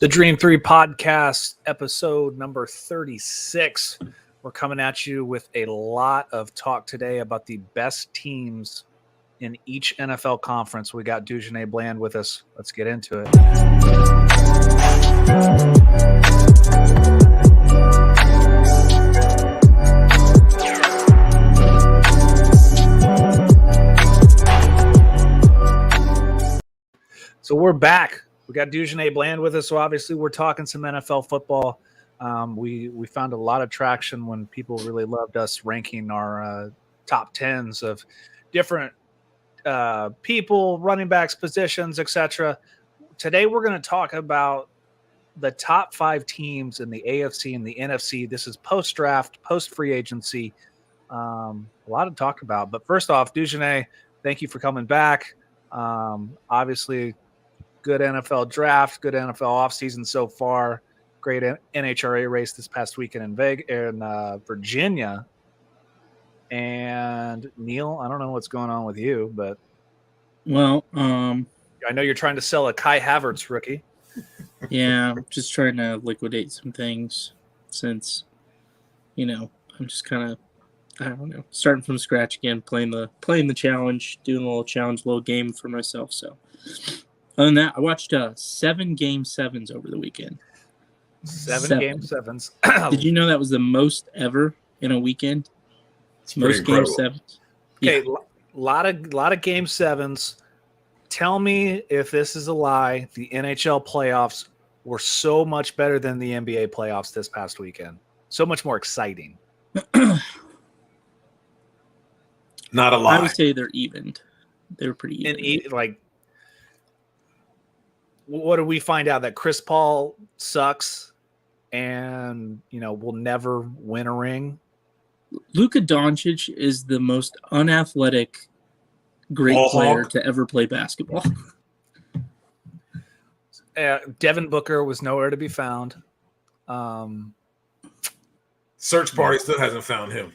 The Dream 3 podcast, episode number 36. We're coming at you with a lot of talk today about the best teams in each NFL conference. We got Dujunnea Bland with us. Let's get into it. So we're back. We got Dujunnea Bland with us, so obviously we're talking some NFL football. We found a lot of traction when people really loved us ranking our top tens of different people, running backs, positions, etc. Today we're going to talk about the top 5 teams in the AFC and the NFC. This is post-draft, post-free agency. A lot to talk about. But first off, Dujunnea, thank you for coming back. Obviously, good NFL draft, good NFL offseason so far. Great NHRA race this past weekend in Virginia. And Neil, I don't know what's going on with you, but I know you're trying to sell a Kai Havertz rookie. Yeah, I'm just trying to liquidate some things since, I'm just kind of, I don't know, starting from scratch again, playing the challenge, doing a little challenge, little game for myself. So other than that, I watched 7 Game 7s over the weekend. 7 Game 7s. Did you know that was the most ever in a weekend? It's most Game 7s. Okay, yeah. lot of Game 7s. Tell me if this is a lie. The NHL playoffs were so much better than the NBA playoffs this past weekend. So much more exciting. Not a lie. I would say they're evened. They were pretty even. And what did we find out? That Chris Paul sucks and, will never win a ring? Luka Doncic is the most unathletic great player to ever play basketball. Devin Booker was nowhere to be found. Search party still hasn't found him.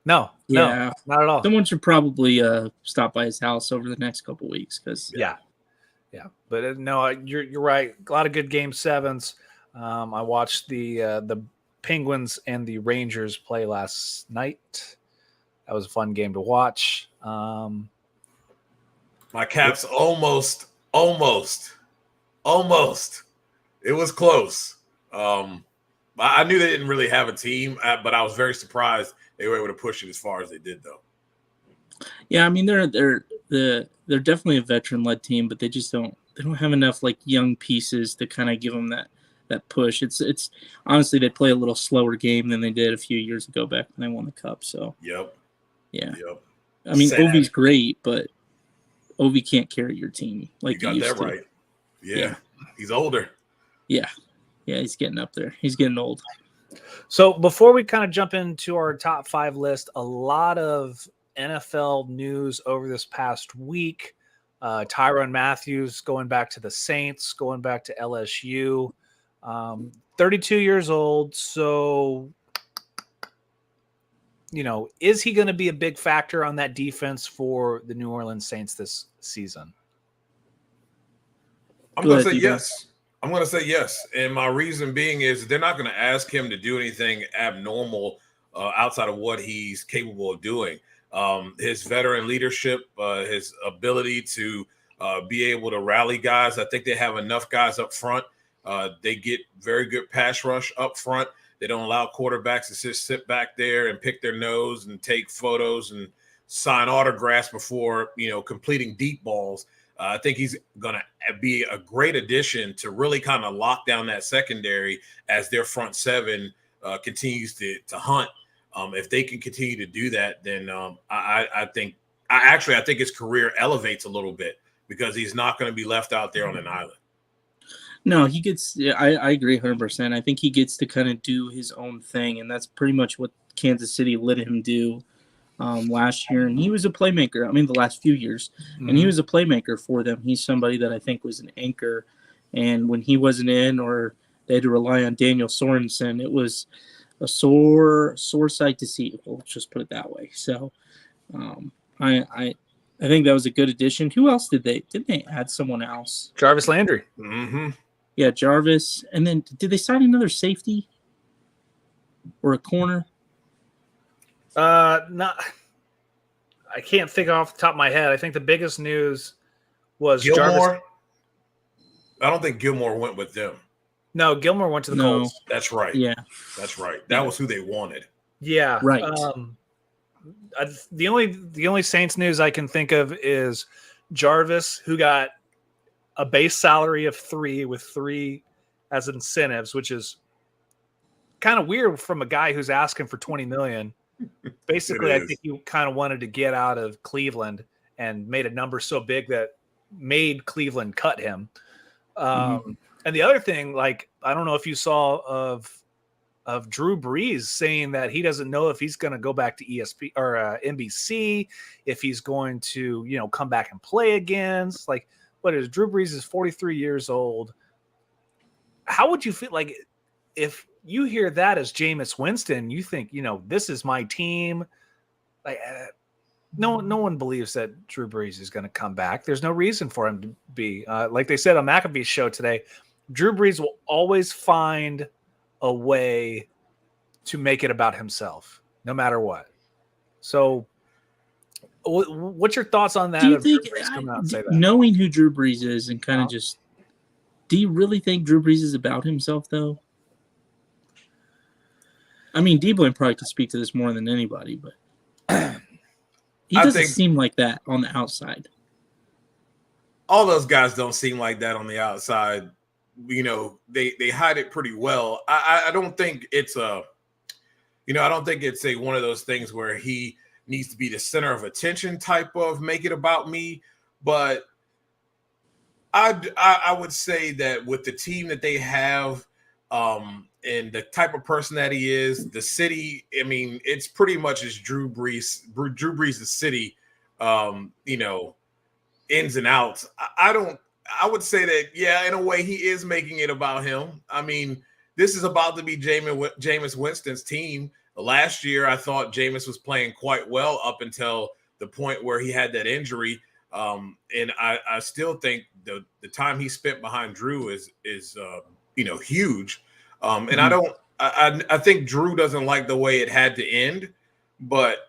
No, not at all. Someone should probably stop by his house over the next couple of weeks because yeah. But no, you're right. A lot of good Game 7s. I watched the Penguins and the Rangers play last night. That was a fun game to watch. My Caps almost. It was close. I knew they didn't really have a team, but I was very surprised they were able to push it as far as they did, though. Yeah, I mean they're definitely a veteran-led team, but they just don't have enough young pieces to kind of give them that push. It's honestly they play a little slower game than they did a few years ago back when they won the Cup. So yep. I mean, Ovi's great, but Ovi can't carry your team like you got that right. Yeah, he's older. Yeah, he's getting up there. He's getting old. So before we kind of jump into our top 5 list, a lot of NFL news over this past week. Tyrann Mathieu going back to the Saints, going back to LSU. 32 years old. So, is he going to be a big factor on that defense for the New Orleans Saints this season? I'm going to say yes. I'm going to say yes. And my reason being is they're not going to ask him to do anything abnormal outside of what he's capable of doing. His veteran leadership, his ability to be able to rally guys. I think they have enough guys up front. They get very good pass rush up front. They don't allow quarterbacks to just sit back there and pick their nose and take photos and sign autographs before, completing deep balls. I think he's going to be a great addition to really kind of lock down that secondary as their front seven continues to hunt. If they can continue to do that, then I think his career elevates a little bit because he's not going to be left out there on an island. No, he gets. Yeah, I agree 100%. I think he gets to kind of do his own thing, and that's pretty much what Kansas City let him do last year. And he was a playmaker. I mean, the last few years, and he was a playmaker for them. He's somebody that I think was an anchor. And when he wasn't in, or they had to rely on Daniel Sorensen, it was a sore sight to see. We'll just put it that way. So, I think that was a good addition. Who else did they add? Someone else? Jarvis Landry. Mm-hmm. Yeah, Jarvis. And then did they sign another safety or a corner? Not. I can't think off the top of my head. I think the biggest news was Gilmore. Jarvis. I don't think Gilmore went with them. No, Gilmore went to the Colts. That's right. Yeah, that's right. That was who they wanted. Yeah, right. The only Saints news I can think of is Jarvis, who got a base salary of 3 with 3 as incentives, which is kind of weird from a guy who's asking for $20 million. Basically, I think he kind of wanted to get out of Cleveland and made a number so big that made Cleveland cut him. And the other thing, like, I don't know if you saw of Drew Brees saying that he doesn't know if he's going to go back to ESP or NBC, if he's going to, come back and play again. It's like, what is Drew Brees is 43 years old. How would you feel like if you hear that as Jameis Winston, you think, this is my team. Like, no one believes that Drew Brees is going to come back. There's no reason for him to be. Like they said on McAfee's show today, Drew Brees will always find a way to make it about himself, no matter what. So, what's your thoughts on that? Do you think, come out and say that? Knowing who Drew Brees is and kind of just, do you really think Drew Brees is about himself, though? I mean, D-Boy probably could speak to this more than anybody, but he doesn't seem like that on the outside. All those guys don't seem like that on the outside. They hide it pretty well. I don't think it's I don't think it's one of those things where he needs to be the center of attention type of make it about me. But I would say that with the team that they have, and the type of person that he is, the city, I mean, it's pretty much as Drew Brees, the city, ins and outs. I would say that, yeah, in a way he is making it about him. I mean, this is about to be Jameis Winston's team. Last year, I thought Jameis was playing quite well up until the point where he had that injury. And I still think the time he spent behind Drew is huge. And I think Drew doesn't like the way it had to end, but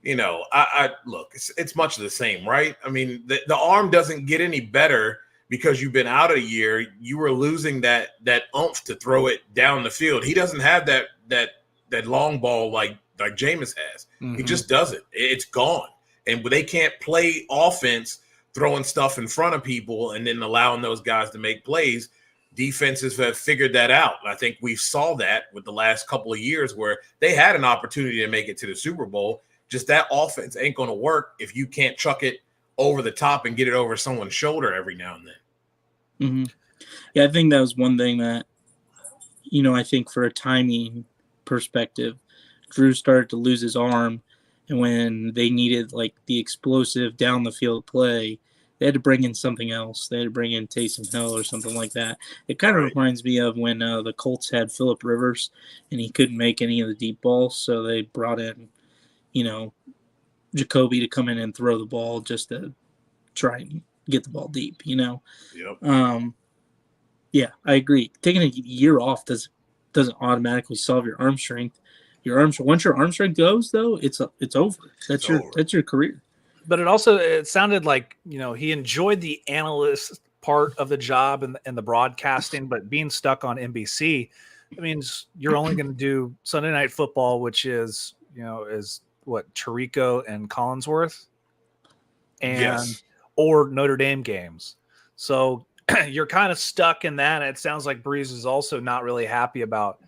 I look, it's much the same, right? I mean, the arm doesn't get any better because you've been out a year. You were losing that oomph to throw it down the field. He doesn't have that long ball like Jameis has. Mm-hmm. He just doesn't. It's gone. And they can't play offense throwing stuff in front of people and then allowing those guys to make plays. Defenses have figured that out. I think we saw that with the last couple of years where they had an opportunity to make it to the Super Bowl. Just that offense ain't going to work if you can't chuck it over the top and get it over someone's shoulder every now and then. Mm-hmm. Yeah, I think that was one thing that, I think for a timing perspective, Drew started to lose his arm. And when they needed like the explosive down the field play, they had to bring in something else. They had to bring in Taysom Hill or something like that. It kind of reminds me of when the Colts had Phillip Rivers and he couldn't make any of the deep balls. So they brought in, Jacoby to come in and throw the ball just to try and get the ball deep, Yep. Yeah, I agree. Taking a year off doesn't automatically solve your arm strength. Once your arm strength goes, though, it's over. That's your career. But it sounded like, he enjoyed the analyst part of the job and the broadcasting, but being stuck on NBC, that means you're only going to do Sunday Night Football, which is, is what, Chirico and Collinsworth or Notre Dame games. So you're kind of stuck in that. It sounds like Brees is also not really happy about,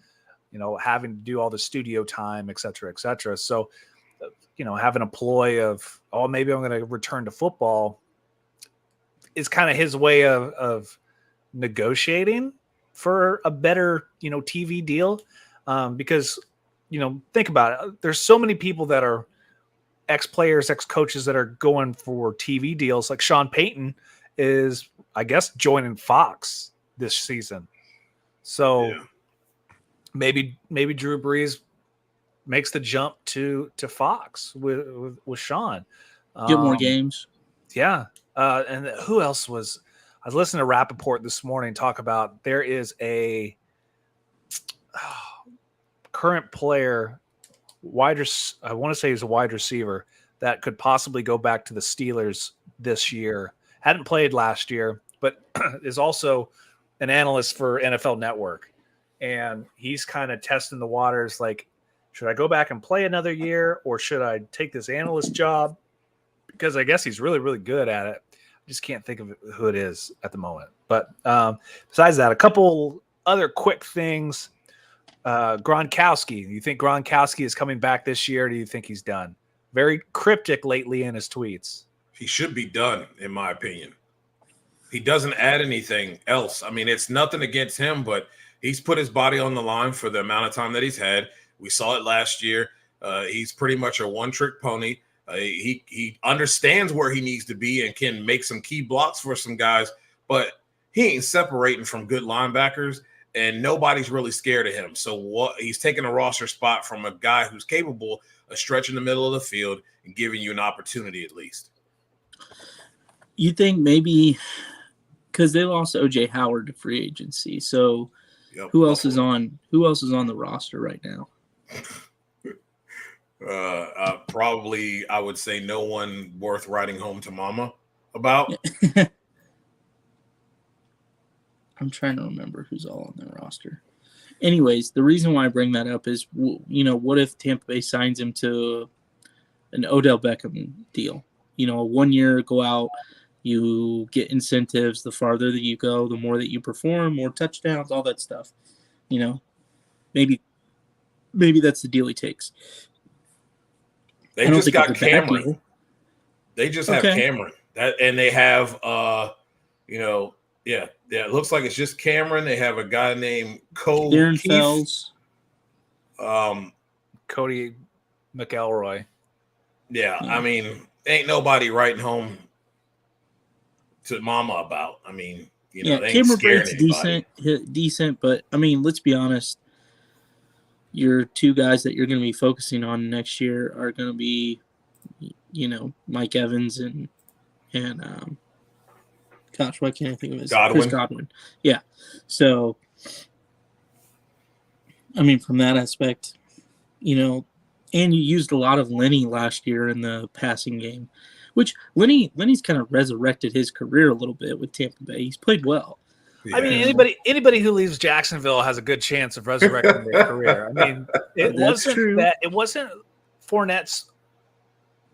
having to do all the studio time, et cetera, et cetera. So, having a ploy of, maybe I'm going to return to football is kind of his way of negotiating for a better, TV deal. Because, think about it. There's so many people that are ex-players, ex-coaches that are going for TV deals. Like Sean Payton is, I guess, joining Fox this season. So maybe Drew Brees makes the jump to Fox with Sean. Get more games. Yeah. And who else was? I was listening to Rappaport this morning talk about there is a current player, I want to say he's a wide receiver that could possibly go back to the Steelers this year. Hadn't played last year, but is also an analyst for NFL Network. And he's kind of testing the waters like, should I go back and play another year or should I take this analyst job? Because I guess he's really, really good at it. I just can't think of who it is at the moment. But besides that, a couple other quick things. Gronkowski. You think Gronkowski is coming back this year? Or do you think he's done? Very cryptic lately in his tweets. He should be done, in my opinion. He doesn't add anything else. I mean, it's nothing against him, but he's put his body on the line for the amount of time that he's had. We saw it last year. He's pretty much a one-trick pony. He understands where he needs to be and can make some key blocks for some guys, but he ain't separating from good linebackers, and nobody's really scared of him. So what he's taking a roster spot from a guy who's capable of stretching the middle of the field and giving you an opportunity at least. You think maybe because they lost O.J. Howard to free agency, so who else is on the roster right now? Probably, I would say no one worth writing home to mama about. I'm trying to remember who's all on the roster. Anyways, the reason why I bring that up is, what if Tampa Bay signs him to an Odell Beckham deal? A 1 year, go out, you get incentives. The farther that you go, the more that you perform, more touchdowns, all that stuff. Maybe that's the deal he takes. They just got Cameron. They just have Cameron. And they have, it looks like it's just Cameron. They have a guy named Darren Fells. Cody McElroy. Yeah. I mean, ain't nobody writing home to mama about. I mean, they ain't Cameron scaring Braid's decent, but I mean, let's be honest. Your two guys that you're going to be focusing on next year are going to be, Mike Evans and gosh, why can't I think of his Chris Godwin? Yeah. So, I mean, from that aspect, and you used a lot of Lenny last year in the passing game, which Lenny's kind of resurrected his career a little bit with Tampa Bay. He's played well. Yeah. I mean, anybody who leaves Jacksonville has a good chance of resurrecting their career. I mean, it wasn't Fournette's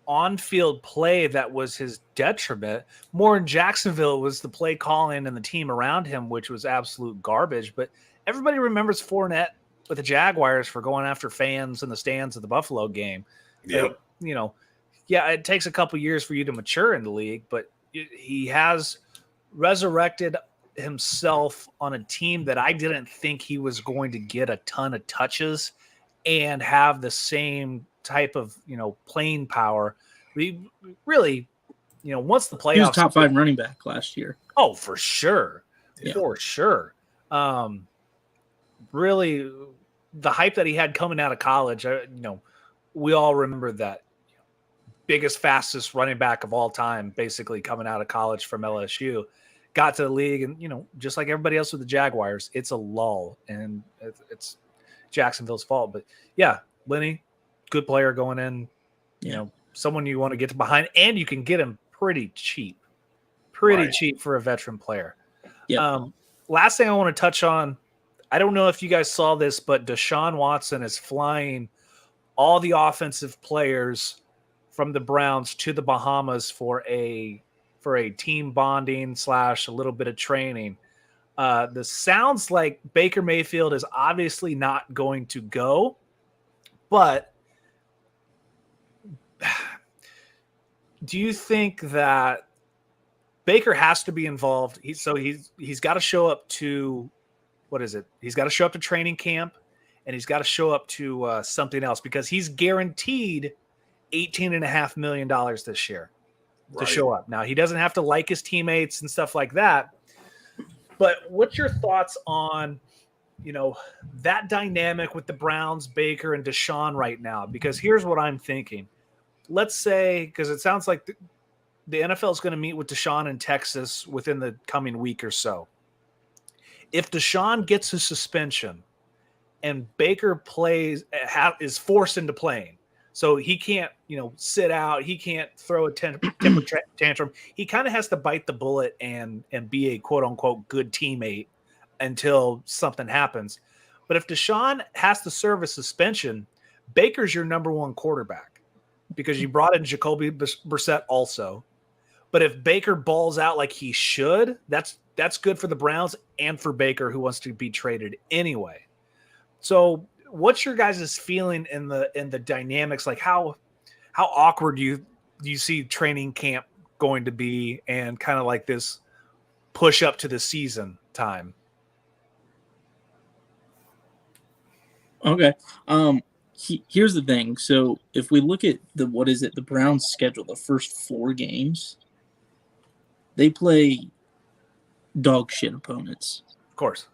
on-field play that was his detriment. More in Jacksonville, it was the play calling and the team around him, which was absolute garbage. But everybody remembers Fournette with the Jaguars for going after fans in the stands of the Buffalo game. Yep. It takes a couple years for you to mature in the league, but he has resurrected himself on a team that I didn't think he was going to get a ton of touches and have the same type of, playing power. We really, once the playoffs, he was top 5 running back last year. Oh, for sure. Yeah. For sure. Really the hype that he had coming out of college, we all remember that biggest, fastest running back of all time, basically coming out of college from LSU. Got to the league, and just like everybody else with the Jaguars, it's a lull, and it's Jacksonville's fault. But yeah, Lenny, good player going in. Someone you want to get behind, and you can get him pretty cheap for a veteran player. Yeah. Last thing I want to touch on, I don't know if you guys saw this, but Deshaun Watson is flying all the offensive players from the Browns to the Bahamas for a team bonding / a little bit of training. This sounds like Baker Mayfield is obviously not going to go, but do you think that Baker has to be involved? He's got to show up to, what is it? He's got to show up to training camp, and he's got to show up to something else, because he's guaranteed $18.5 million this year. To show up. Now, he doesn't have to like his teammates and stuff like that. But what's your thoughts on, that dynamic with the Browns, Baker, and Deshaun right now? Because here's what I'm thinking. Let's say, because it sounds like the NFL is going to meet with Deshaun in Texas within the coming week or so. If Deshaun gets his suspension and Baker is forced into playing, so he can't, sit out, he can't throw a temper tantrum. He kind of has to bite the bullet and be a quote unquote good teammate until something happens. But if Deshaun has to serve a suspension, Baker's your number one quarterback because you brought in Jacoby Brissett also. But if Baker balls out like he should, that's good for the Browns and for Baker, who wants to be traded anyway. So what's your guys' feeling in the dynamics? Like how awkward do you see training camp going to be and kind of like this push up to the season time? Okay. Here's the thing. So if we look at the Browns schedule, the first 4 games, they play dog shit opponents. Of course.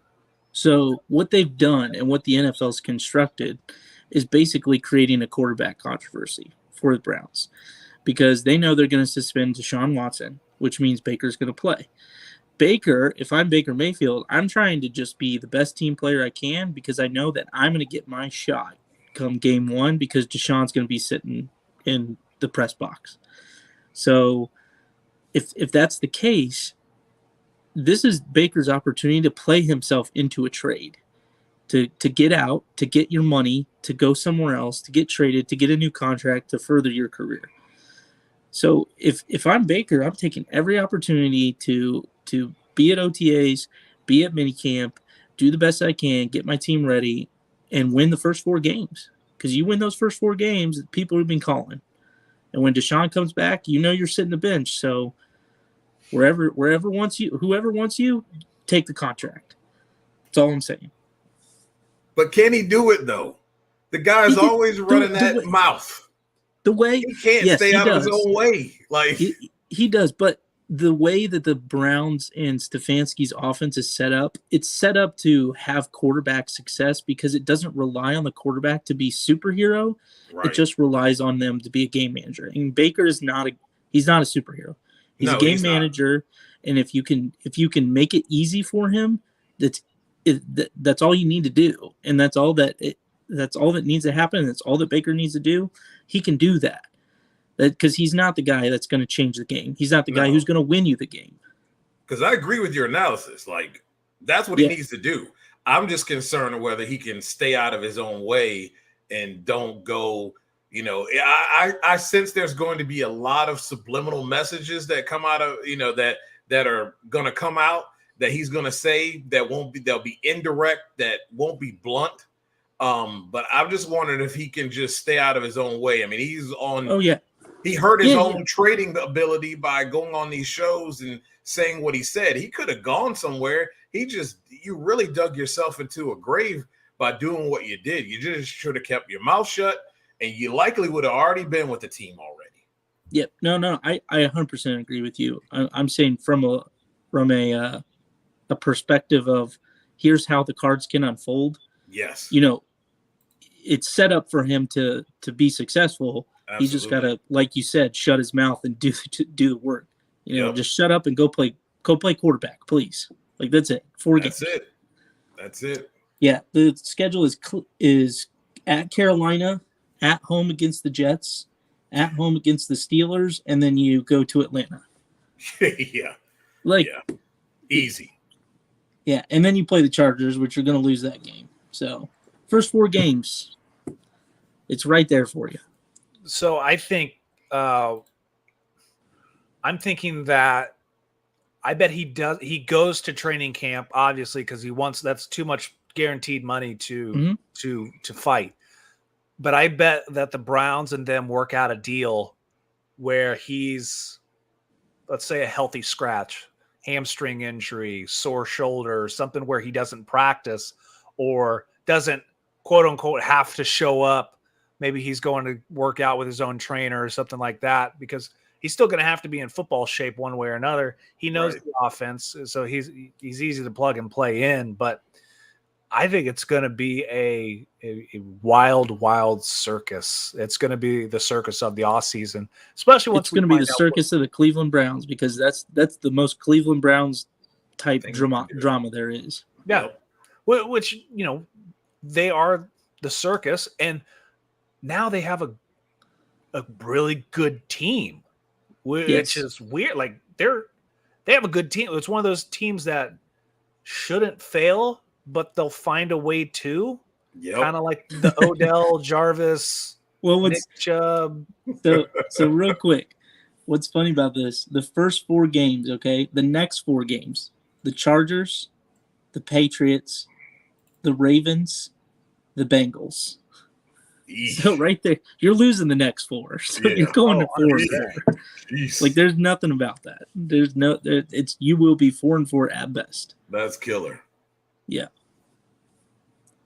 So what they've done and what the NFL's constructed is basically creating a quarterback controversy for the Browns because they know they're going to suspend Deshaun Watson, which means Baker's going to play. Baker, if I'm Baker Mayfield, I'm trying to just be the best team player I can because I know that I'm going to get my shot come game 1 because Deshaun's going to be sitting in the press box. So if that's the case, this is Baker's opportunity to play himself into a trade, to get out, to get your money, to go somewhere else, to get traded, to get a new contract, to further your career. So if I'm Baker, I'm taking every opportunity to be at OTAs, be at minicamp, do the best I can, get my team ready, and win the first 4 games. Because you win those first 4 games, people have been calling. And when Deshaun comes back, you're sitting the bench. So whoever wants you, take the contract. That's all I'm saying. But can he do it though? The guy's always running that mouth. The way he can't stay out of his own way. Like he does, but the way that the Browns and Stefanski's offense is set up, it's set up to have quarterback success because it doesn't rely on the quarterback to be superhero. Right. It just relies on them to be a game manager. And Baker is he's not a superhero. He's a game manager, and if you can make it easy for him, that's all you need to do, and that's all that needs to happen. And that's all that Baker needs to do. He can do that because he's not the guy that's going to change the game. He's not the guy who's going to win you the game. Because I agree with your analysis. Like that's what he needs to do. I'm just concerned whether he can stay out of his own way and don't go. I sense there's going to be a lot of subliminal messages that come out of, that are going to come out that he's going to say they'll be indirect, that won't be blunt. But I'm just wondering if he can just stay out of his own way. I mean, he's on. Oh, yeah. He hurt his own trading ability by going on these shows and saying what he said. He could have gone somewhere. You really dug yourself into a grave by doing what you did. You just should have kept your mouth shut. And you likely would have already been with the team already. Yep. No. I 100% agree with you. I'm saying from a perspective of here's how the cards can unfold. Yes. It's set up for him to be successful. Absolutely. He just got to, like you said, shut his mouth and do the work. Just shut up and go play quarterback, please. Like that's it. 4 games. That's it. Yeah. The schedule is at Carolina, at home against the Jets, at home against the Steelers, and then you go to Atlanta. Yeah. Easy. Yeah, and then you play the Chargers, which you're going to lose that game. So, first 4 games, it's right there for you. So, I think I'm thinking that I bet he goes to training camp, obviously, because that's too much guaranteed money to fight. But I bet that the Browns and them work out a deal where he's, let's say, a healthy scratch, hamstring injury, sore shoulder, something where he doesn't practice or doesn't, quote unquote, have to show up. Maybe he's going to work out with his own trainer or something like that because he's still going to have to be in football shape one way or another. He knows the offense, so he's easy to plug and play in. But I think it's going to be a wild circus. It's going to be the circus of the off season, especially once it's going to be the circus of the Cleveland Browns, because that's the most Cleveland Browns type drama there is. Yeah, which they are the circus, and now they have a really good team, which is weird. Like they have a good team. It's one of those teams that shouldn't fail, but they'll find a way to. Kind of like the Odell, Jarvis, Nick Chubb. So real quick, what's funny about this? The first 4 games, okay, the next 4 games, the Chargers, the Patriots, the Ravens, the Bengals. Eesh. So right there, you're losing the next 4. So you're going to 4-4. Like there's nothing about that. You will be 4-4 at best. That's killer. Yeah.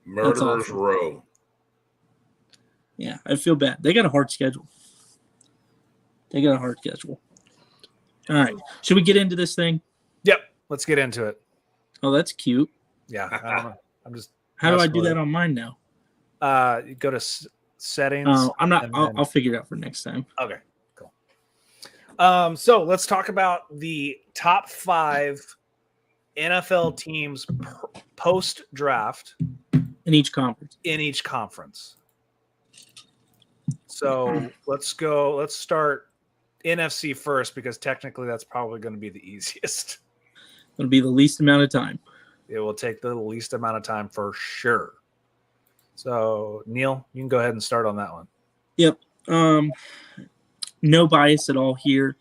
Murderers Row. Yeah, I feel bad. They got a hard schedule. All right. Should we get into this thing? Yep. Let's get into it. Oh, that's cute. Yeah. I don't know. I'm just. How do I do that on mine now? You go to settings. Oh, I'm not. I'll figure it out for next time. Okay. Cool. So let's talk about the top 5 NFL teams post draft in each conference. So let's start NFC first, because technically that's probably going to be the easiest. It'll be the least amount of time. It will take the least amount of time for sure. So Neil, you can go ahead and start on that one. Yep. No bias at all here.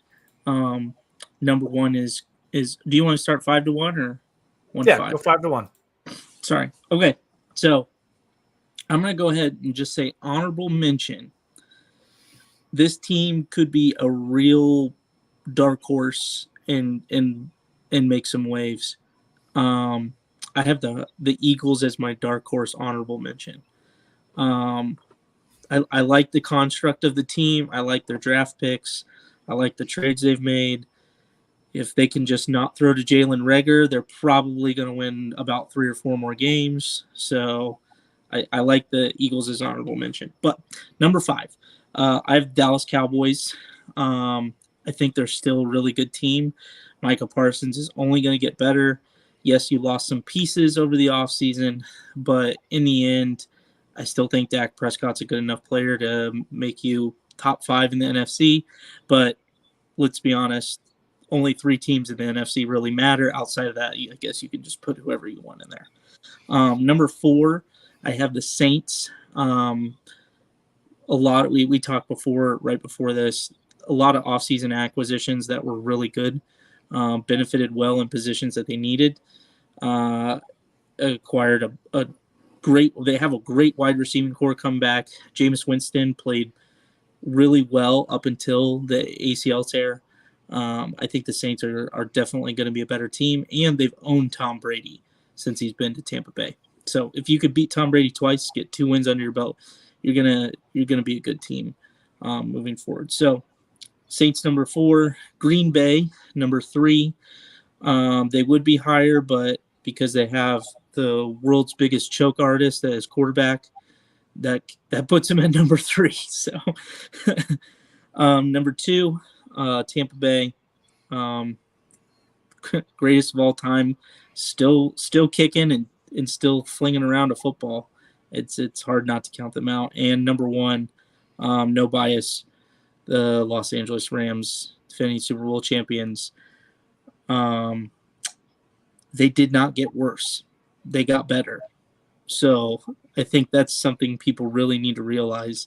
Number 1 is do you want to start 5-1 or 1-5? Yeah, go 5-1. Sorry. Okay. So I'm going to go ahead and just say honorable mention. This team could be a real dark horse and make some waves. I have the Eagles as my dark horse honorable mention. I like the construct of the team. I like their draft picks. I like the trades they've made. If they can just not throw to Jalen Reagor, they're probably going to win about 3 or 4 more games. So I like the Eagles as honorable mention. But number 5, I have Dallas Cowboys. I think they're still a really good team. Micah Parsons is only going to get better. Yes, you lost some pieces over the offseason, but in the end, I still think Dak Prescott's a good enough player to make you top 5 in the NFC. But let's be honest, only 3 teams in the NFC really matter. Outside of that, I guess you can just put whoever you want in there. Number 4, I have the Saints. A lot we talked right before this, a lot of offseason acquisitions that were really good, benefited well in positions that they needed. Acquired they have a great wide receiving core come back. Jameis Winston played really well up until the ACL tear. I think the Saints are definitely going to be a better team, and they've owned Tom Brady since he's been to Tampa Bay. So if you could beat Tom Brady twice, get 2 wins under your belt, you're gonna be a good team moving forward. So Saints number 4, Green Bay number 3. They would be higher, but because they have the world's biggest choke artist as quarterback, that puts them at number 3. So number 2, Tampa Bay, greatest of all time, still kicking and still flinging around a football. It's hard not to count them out. And number 1, no bias, the Los Angeles Rams, defending Super Bowl champions. They did not get worse. They got better. So I think that's something people really need to realize.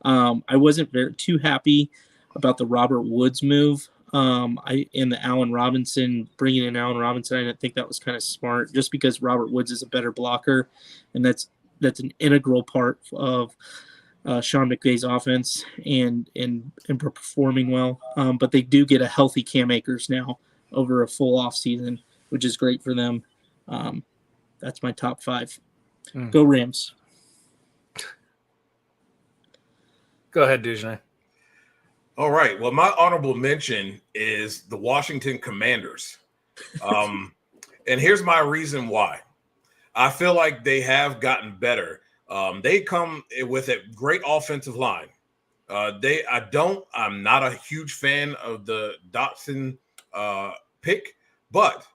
I wasn't too happy about the Robert Woods move. Bringing in Allen Robinson, I didn't think that was kind of smart, just because Robert Woods is a better blocker, and that's an integral part of Sean McVay's offense and performing well. But they do get a healthy Cam Akers now over a full offseason, which is great for them. That's my top 5. Go Rams. Go ahead, Dujunnea. All right. Well, my honorable mention is the Washington Commanders. And here's my reason why. I feel like they have gotten better. They come with a great offensive line. I'm not a huge fan of the Dotson pick, but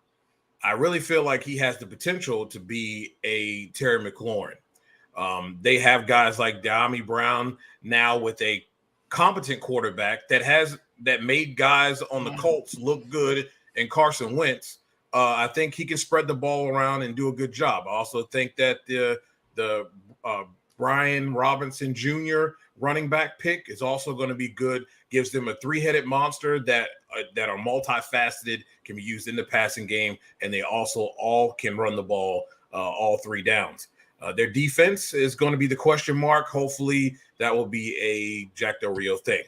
I really feel like he has the potential to be a Terry McLaurin. They have guys like Diami Brown now with a competent quarterback that made guys on the Colts look good, and Carson Wentz. I think he can spread the ball around and do a good job. I also think that the Brian Robinson Jr. running back pick is also going to be good. Gives them a three-headed monster that are multifaceted, can be used in the passing game, and they also all can run the ball all three downs. Their defense is going to be the question mark. Hopefully that will be a Jack Del Rio thing.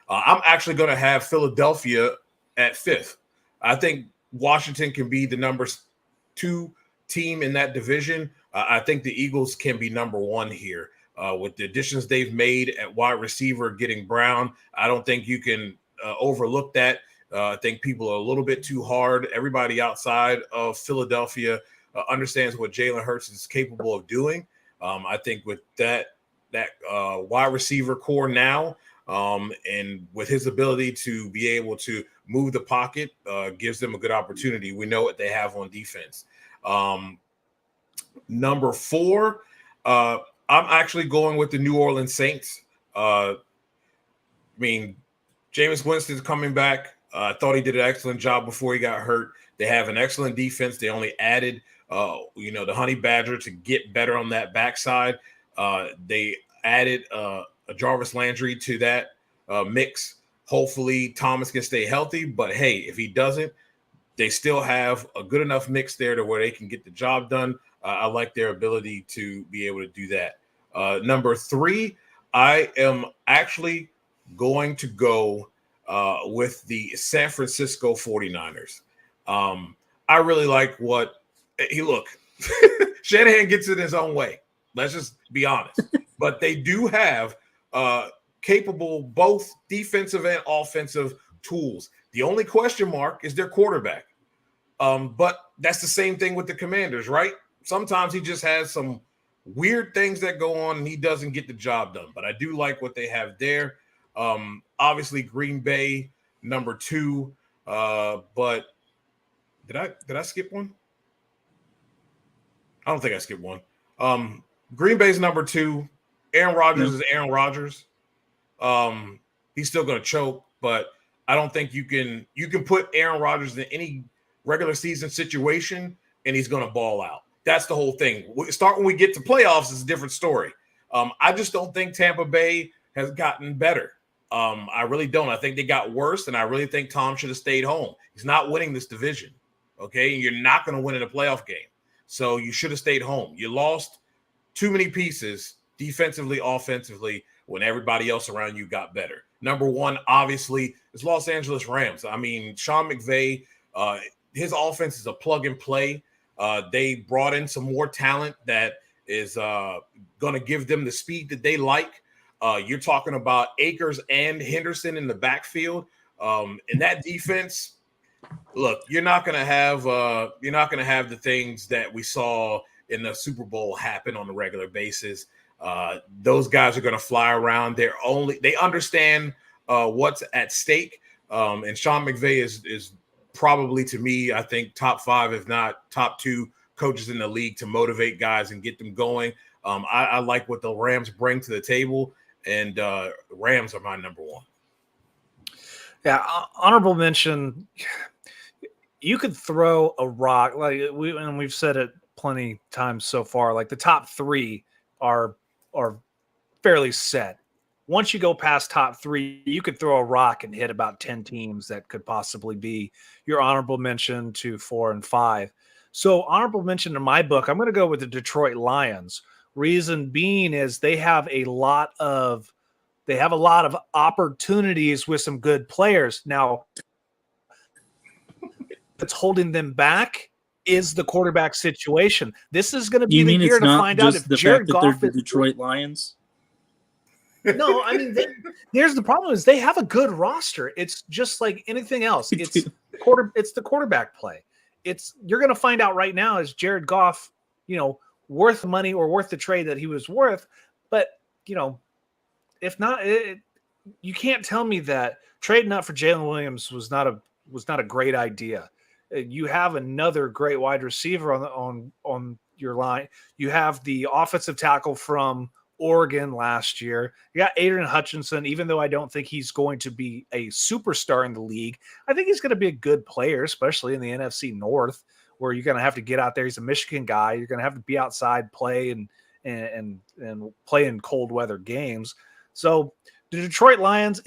I'm actually going to have Philadelphia at 5th. I think Washington can be the number 2 team in that division. I think the Eagles can be number 1 here. With the additions they've made at wide receiver, getting Brown, I don't think you can overlook that. I think people are a little bit too hard. Everybody outside of Philadelphia understands what Jalen Hurts is capable of doing. I think with that wide receiver core now, and with his ability to be able to move the pocket, gives them a good opportunity. We know what they have on defense. Number 4, I'm actually going with the New Orleans Saints. I mean, Jameis Winston's coming back. I thought he did an excellent job before he got hurt. They have an excellent defense. They only added, the Honey Badger to get better on that backside. They added a Jarvis Landry to that mix. Hopefully Thomas can stay healthy, but hey, if he doesn't, they still have a good enough mix there to where they can get the job done. I like their ability to be able to do that. Number 3, I am actually going to go with the San Francisco 49ers. I really like Shanahan gets it his own way. Let's just be honest. But they do have capable both defensive and offensive tools. The only question mark is their quarterback. But that's the same thing with the Commanders, right? Sometimes he just has some weird things that go on and he doesn't get the job done. But I do like what they have there. Obviously Green Bay, number 2. But did I skip one? I don't think I skipped one. Green Bay's number 2. Aaron Rodgers is Aaron Rodgers. He's still going to choke, but I don't think you can put Aaron Rodgers in any regular season situation and he's going to ball out. That's the whole thing. Start when we get to playoffs is a different story. I just don't think Tampa Bay has gotten better. I really don't. I think they got worse, and I really think Tom should have stayed home. He's not winning this division, okay? You're not going to win in a playoff game, so you should have stayed home. You lost too many pieces defensively, offensively, when everybody else around you got better. Number 1, obviously, is Los Angeles Rams. I mean, Sean McVay, his offense is a plug and play. They brought in some more talent that is going to give them the speed that they like. You're talking about Akers and Henderson in the backfield. In that defense, look, you're not going to have the things that we saw in the Super Bowl happen on a regular basis. Those guys are going to fly around. They understand what's at stake. And Sean McVay is probably, to me, I think top 5, if not top 2 coaches in the league to motivate guys and get them going. I like what the Rams bring to the table, and Rams are my number 1. Yeah, honorable mention. You could throw a rock, we've said it plenty times so far. Like the top 3 are fairly set. Once you go past top 3, you could throw a rock and hit about 10 teams that could possibly be your honorable mention to 4 and 5. So honorable mention in my book, I'm going to go with the Detroit Lions. Reason being is they have a lot of opportunities with some good players. Now, what's holding them back is the quarterback situation. This is going to be the year to find out if Jared Goff is the Detroit Lions. No, I mean, here's the problem: is they have a good roster. It's just like anything else. It's the quarterback play. You're going to find out right now: is Jared Goff worth money or worth the trade that he was worth. But, if not, you can't tell me that trading up for Jalen Williams was not a great idea. You have another great wide receiver on your line. You have the offensive tackle from Oregon last year. You got Adrian Hutchinson, even though I don't think he's going to be a superstar in the league. I think he's going to be a good player, especially in the NFC North, where you're going to have to get out there. He's a Michigan guy. You're going to have to be outside, play and play in cold weather games. So the Detroit Lions,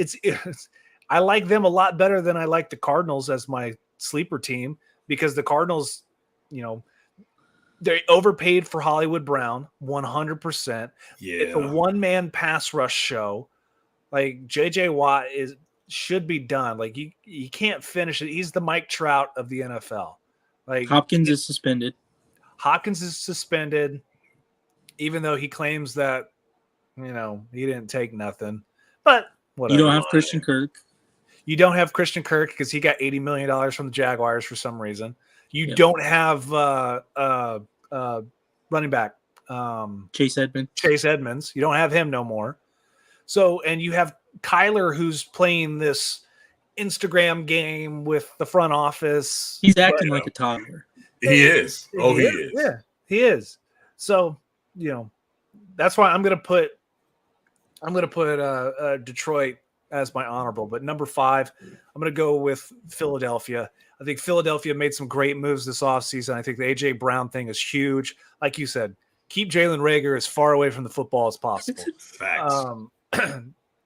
I like them a lot better than I like the Cardinals as my sleeper team, because the Cardinals, they overpaid for Hollywood Brown 100%. Yeah. It's a one-man pass rush show. Like JJ Watt should be done. Like you can't finish it. He's the Mike Trout of the NFL. Like Hopkins is suspended. Even though he claims that, he didn't take nothing. But whatever. You don't have Christian Kirk. You don't have Christian Kirk because he got $80 million from the Jaguars for some reason. You don't have running back Chase Edmonds. You don't have him no more. So, and you have Kyler, who's playing this Instagram game with the front office. He's acting like a toddler. He is. He is. Yeah, he is. So, that's why I'm going to put Detroit as my honorable. But number 5, I'm going to go with Philadelphia. I think Philadelphia made some great moves this offseason. I think the A.J. Brown thing is huge. Like you said, keep Jalen Reagor as far away from the football as possible. Facts.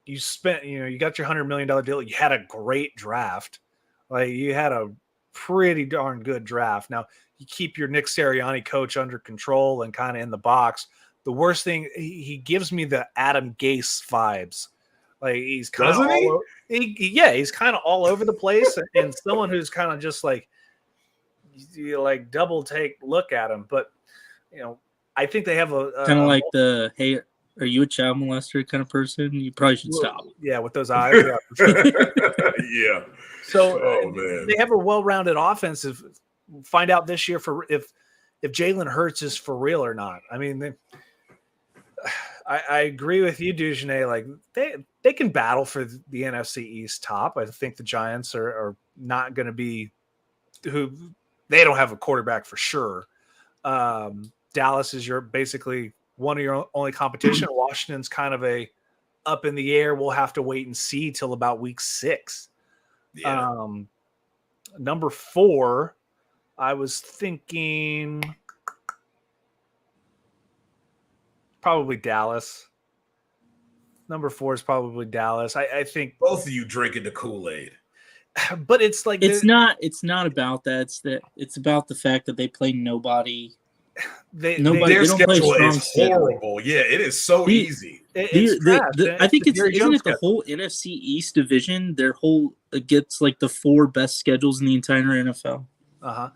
You spent, you got your $100 million deal. You had a great draft. Like, you had a pretty darn good draft. Now, you keep your Nick Sirianni coach under control and kind of in the box. The worst thing, he gives me the Adam Gase vibes. Like, he's kind of he's kind of all over the place, and someone who's kind of just like, you like double take look at him. But I think they have a kind of like the hey, are you a child molester kind of person? You probably should stop. Yeah, with those eyes. Yeah, for sure. Yeah. So they have a well-rounded offense. Find out this year if Jalen Hurts is for real or not. I mean, I agree with you, Dujunnea. Like they can battle for the NFC East top. I think the Giants are not going to be who they don't have a quarterback for sure. Dallas is basically one of your only competition. Washington's kind of a up in the air. We'll have to wait and see till about week 6. Yeah. Number 4, I was thinking probably Dallas. Number 4 is probably Dallas. I think both of you drinking the Kool-Aid. But it's like it's not about that. It's about the fact that they play nobody. Their schedule is horrible. Yeah, it is so easy. I think isn't it the whole NFC East division? Their whole gets like the 4 best schedules in the entire NFL. I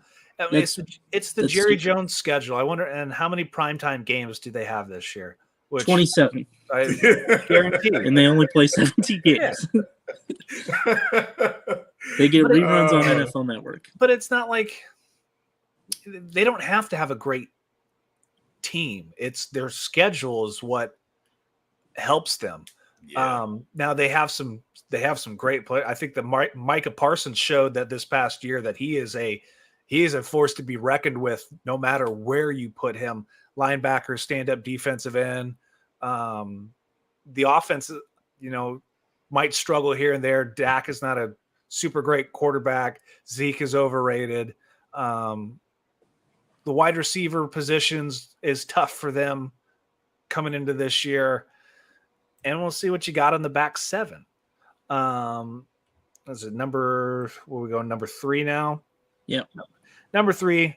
mean, it's the Jerry Jones schedule. I wonder, and how many primetime games do they have this year? 27. I guarantee. And they only play 17 games. Yeah. They get reruns on NFL Network. But it's not like they don't have to have a great team. It's their schedule is what helps them. Yeah. Now they have some great players. I think that Micah Parsons showed that this past year that he is a force to be reckoned with no matter where you put him. Linebacker, stand-up defensive end. The offense, might struggle here and there. Dak is not a super great quarterback. Zeke is overrated. The wide receiver positions is tough for them coming into this year. And we'll see what you got on the back 7. Is it number 3 now? Yeah. Number 3,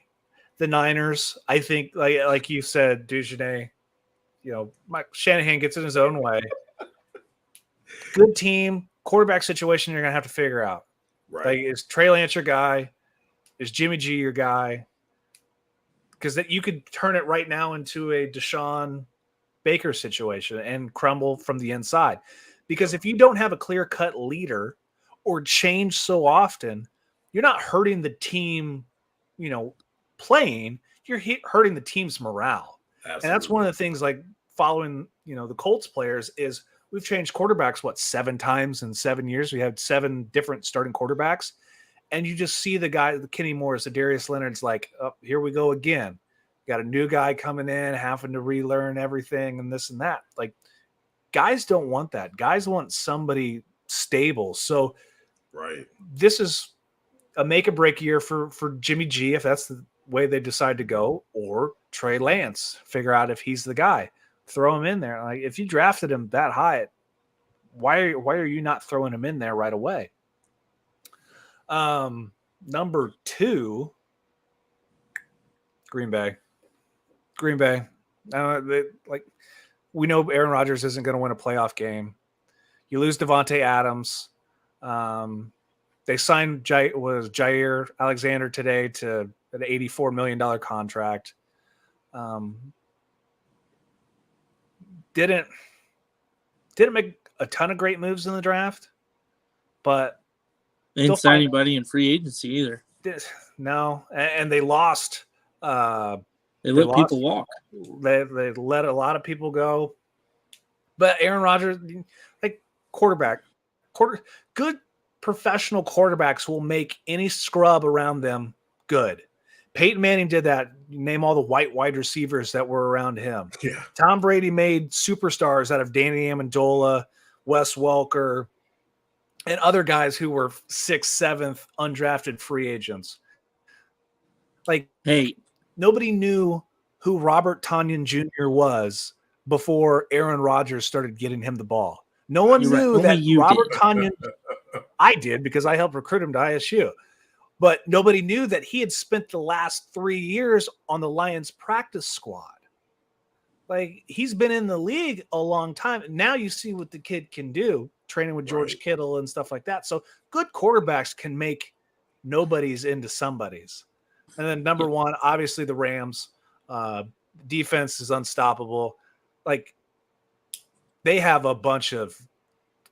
the Niners. I think, like you said, Dujunnea, Mike Shanahan gets in his own way. Good team, quarterback situation you're going to have to figure out. Right. Like, is Trey Lance your guy? Is Jimmy G your guy? Because you could turn it right now into a Deshaun Baker situation and crumble from the inside. Because if you don't have a clear-cut leader or change so often, you're not hurting the team, playing. you're hurting the team's morale. Absolutely. And that's one of the things, like, following, the Colts players, is we've changed quarterbacks, 7 times in 7 years. We had 7 different starting quarterbacks. And you just see the guy, the Kenny Morris, the Darius Leonard's like, oh, here we go again. Got a new guy coming in, having to relearn everything and this and that. Like, guys don't want that. Guys want somebody stable. So right, this is a make or break year for Jimmy G, if that's the way they decide to go, or Trey Lance. Figure out if he's the guy. Throw him in there. Like, if you drafted him that high, why are you not throwing him in there right away? Number 2, Green Bay. We know Aaron Rodgers isn't going to win a playoff game. You lose Devontae Adams. They signed Jair Alexander today to an $84 million contract. Didn't make a ton of great moves in the draft, but they didn't sign anybody in free agency either. No, and they lost. They let people walk. They let a lot of people go. But Aaron Rodgers, like, good professional quarterbacks will make any scrub around them good. Peyton Manning did that. Name all the white wide receivers that were around him. Yeah. Tom Brady made superstars out of Danny Amendola, Wes Welker, and other guys who were 6th, 7th undrafted free agents. Like, hey, nobody knew who Robert Tonyan Jr. was before Aaron Rodgers started getting him the ball. No one knew that Robert Tonyan. I did, because I helped recruit him to ISU. But nobody knew that he had spent the last 3 years on the Lions practice squad. Like, he's been in the league a long time. Now you see what the kid can do, training with George Kittle and stuff like that. So good quarterbacks can make nobodies into somebodies. And then number 1, obviously the Rams. Defense is unstoppable. Like, they have a bunch of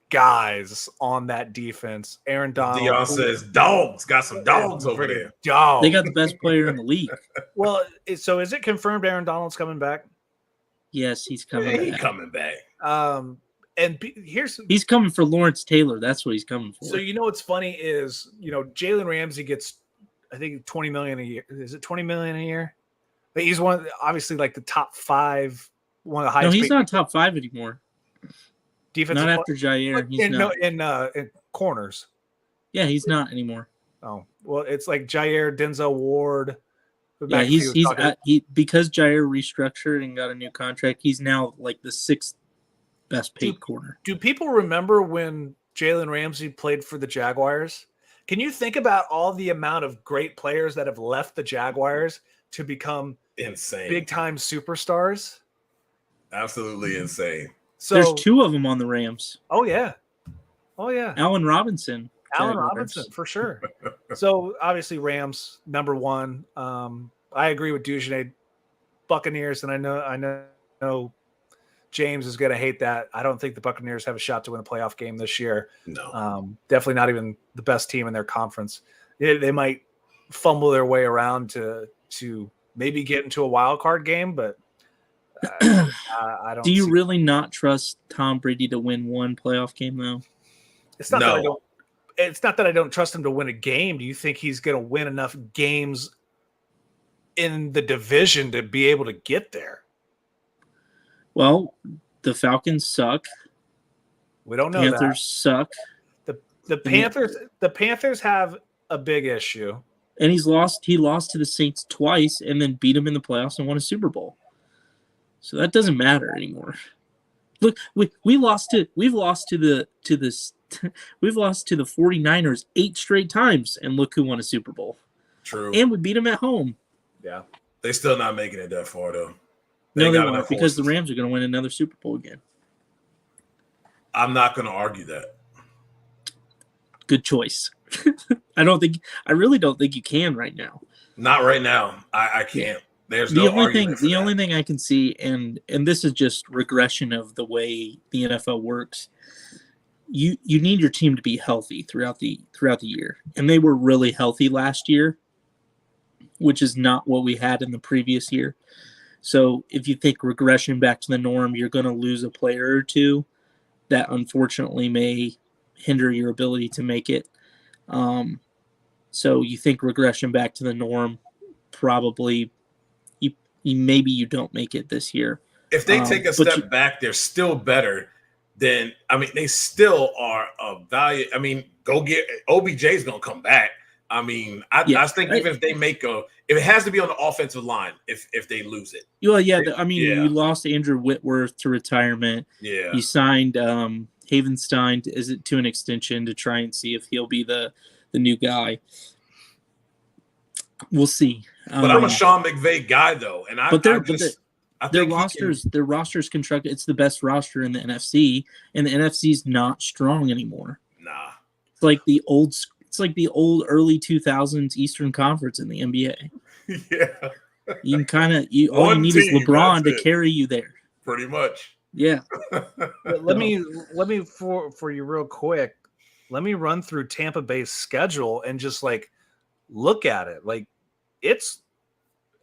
guys on that defense. Aaron Donald. Dion says dogs. Got some dogs over there. Dogs. They got the best player in the league. Well, so is it confirmed Aaron Donald's coming back? Yes, he's coming back. He's coming back. He's coming for Lawrence Taylor. That's what he's coming for. So, what's funny is, Jalen Ramsey gets, I think, $20 million a year. Is it $20 million a year? But he's obviously like the top 5, one of the highest. No, he's not top 5 anymore. Defensive, not after Jair. He's not. In corners. Yeah, he's not anymore. Oh, well, it's like Jair, Denzel Ward. Yeah, he's because Jair restructured and got a new contract. He's now like the 6th best paid corner. Do people remember when Jalen Ramsey played for the Jaguars? Can you think about all the amount of great players that have left the Jaguars to become insane, big time superstars? Absolutely insane. So there's 2 of them on the Rams. Oh yeah. Allen Robinson. For sure. So obviously Rams number 1. I agree with Dujunnea. Buccaneers, and I know James is going to hate that. I don't think the Buccaneers have a shot to win a playoff game this year. No. Definitely not even the best team in their conference. They might fumble their way around to maybe get into a wild card game, but I don't. Do you really not trust Tom Brady to win one playoff game, though? It's not that I don't. It's not that I don't trust him to win a game. Do you think he's going to win enough games in the division to be able to get there? Well, the Falcons suck. We don't know. Panthers suck. The Panthers have a big issue. And he lost to the Saints twice and then beat them in the playoffs and won a Super Bowl. So that doesn't matter anymore. Look, we've lost to the 49ers 8 straight times, and look who won a Super Bowl. True. And we beat them at home. Yeah. They still not making it that far though. They won't, because the Rams are going to win another Super Bowl again. I'm not going to argue that. Good choice. I really don't think you can right now. Not right now. I can't. There's the no only argument. The only thing I can see, and this is just regression of the way the NFL works. You need your team to be healthy throughout the year, and they were really healthy last year. which is not what we had in the previous year. So if you think regression back to the norm, you're going to lose a player or two that unfortunately may hinder your ability to make it. So you think regression back to the norm, probably maybe you don't make it this year. If they take a step back, they're still better than, I mean, they still are of value. I mean, go get OBJ's going to come back. I mean, I think even if they make if it has to be on the offensive line, if they lose it. Well, yeah. You lost Andrew Whitworth to retirement. Yeah. You signed Havenstein to an extension to try and see if he'll be the new guy. We'll see. But I'm a Sean McVay guy, though, and their roster's constructed. It's the best roster in the NFC, and the NFC's not strong anymore. Nah, it's like the old early 2000s Eastern Conference in the NBA. Yeah, you can kind of all you need is LeBron to carry you there. Pretty much. Yeah. let me for you real quick. Let me run through Tampa Bay's schedule and just like look at it. Like it's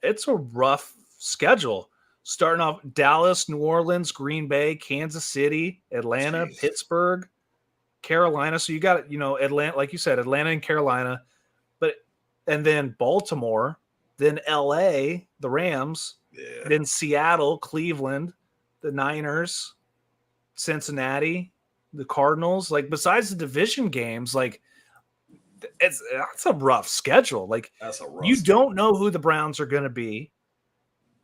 a rough schedule. Starting off Dallas, New Orleans, Green Bay, Kansas City, Atlanta, Pittsburgh, Carolina. So you got, Atlanta, like you said, Atlanta and Carolina, and then Baltimore, then LA, the Rams, then Seattle, Cleveland, the Niners, Cincinnati, the Cardinals. Like besides the division games, like that's a rough schedule. Like you don't know who the Browns are going to be.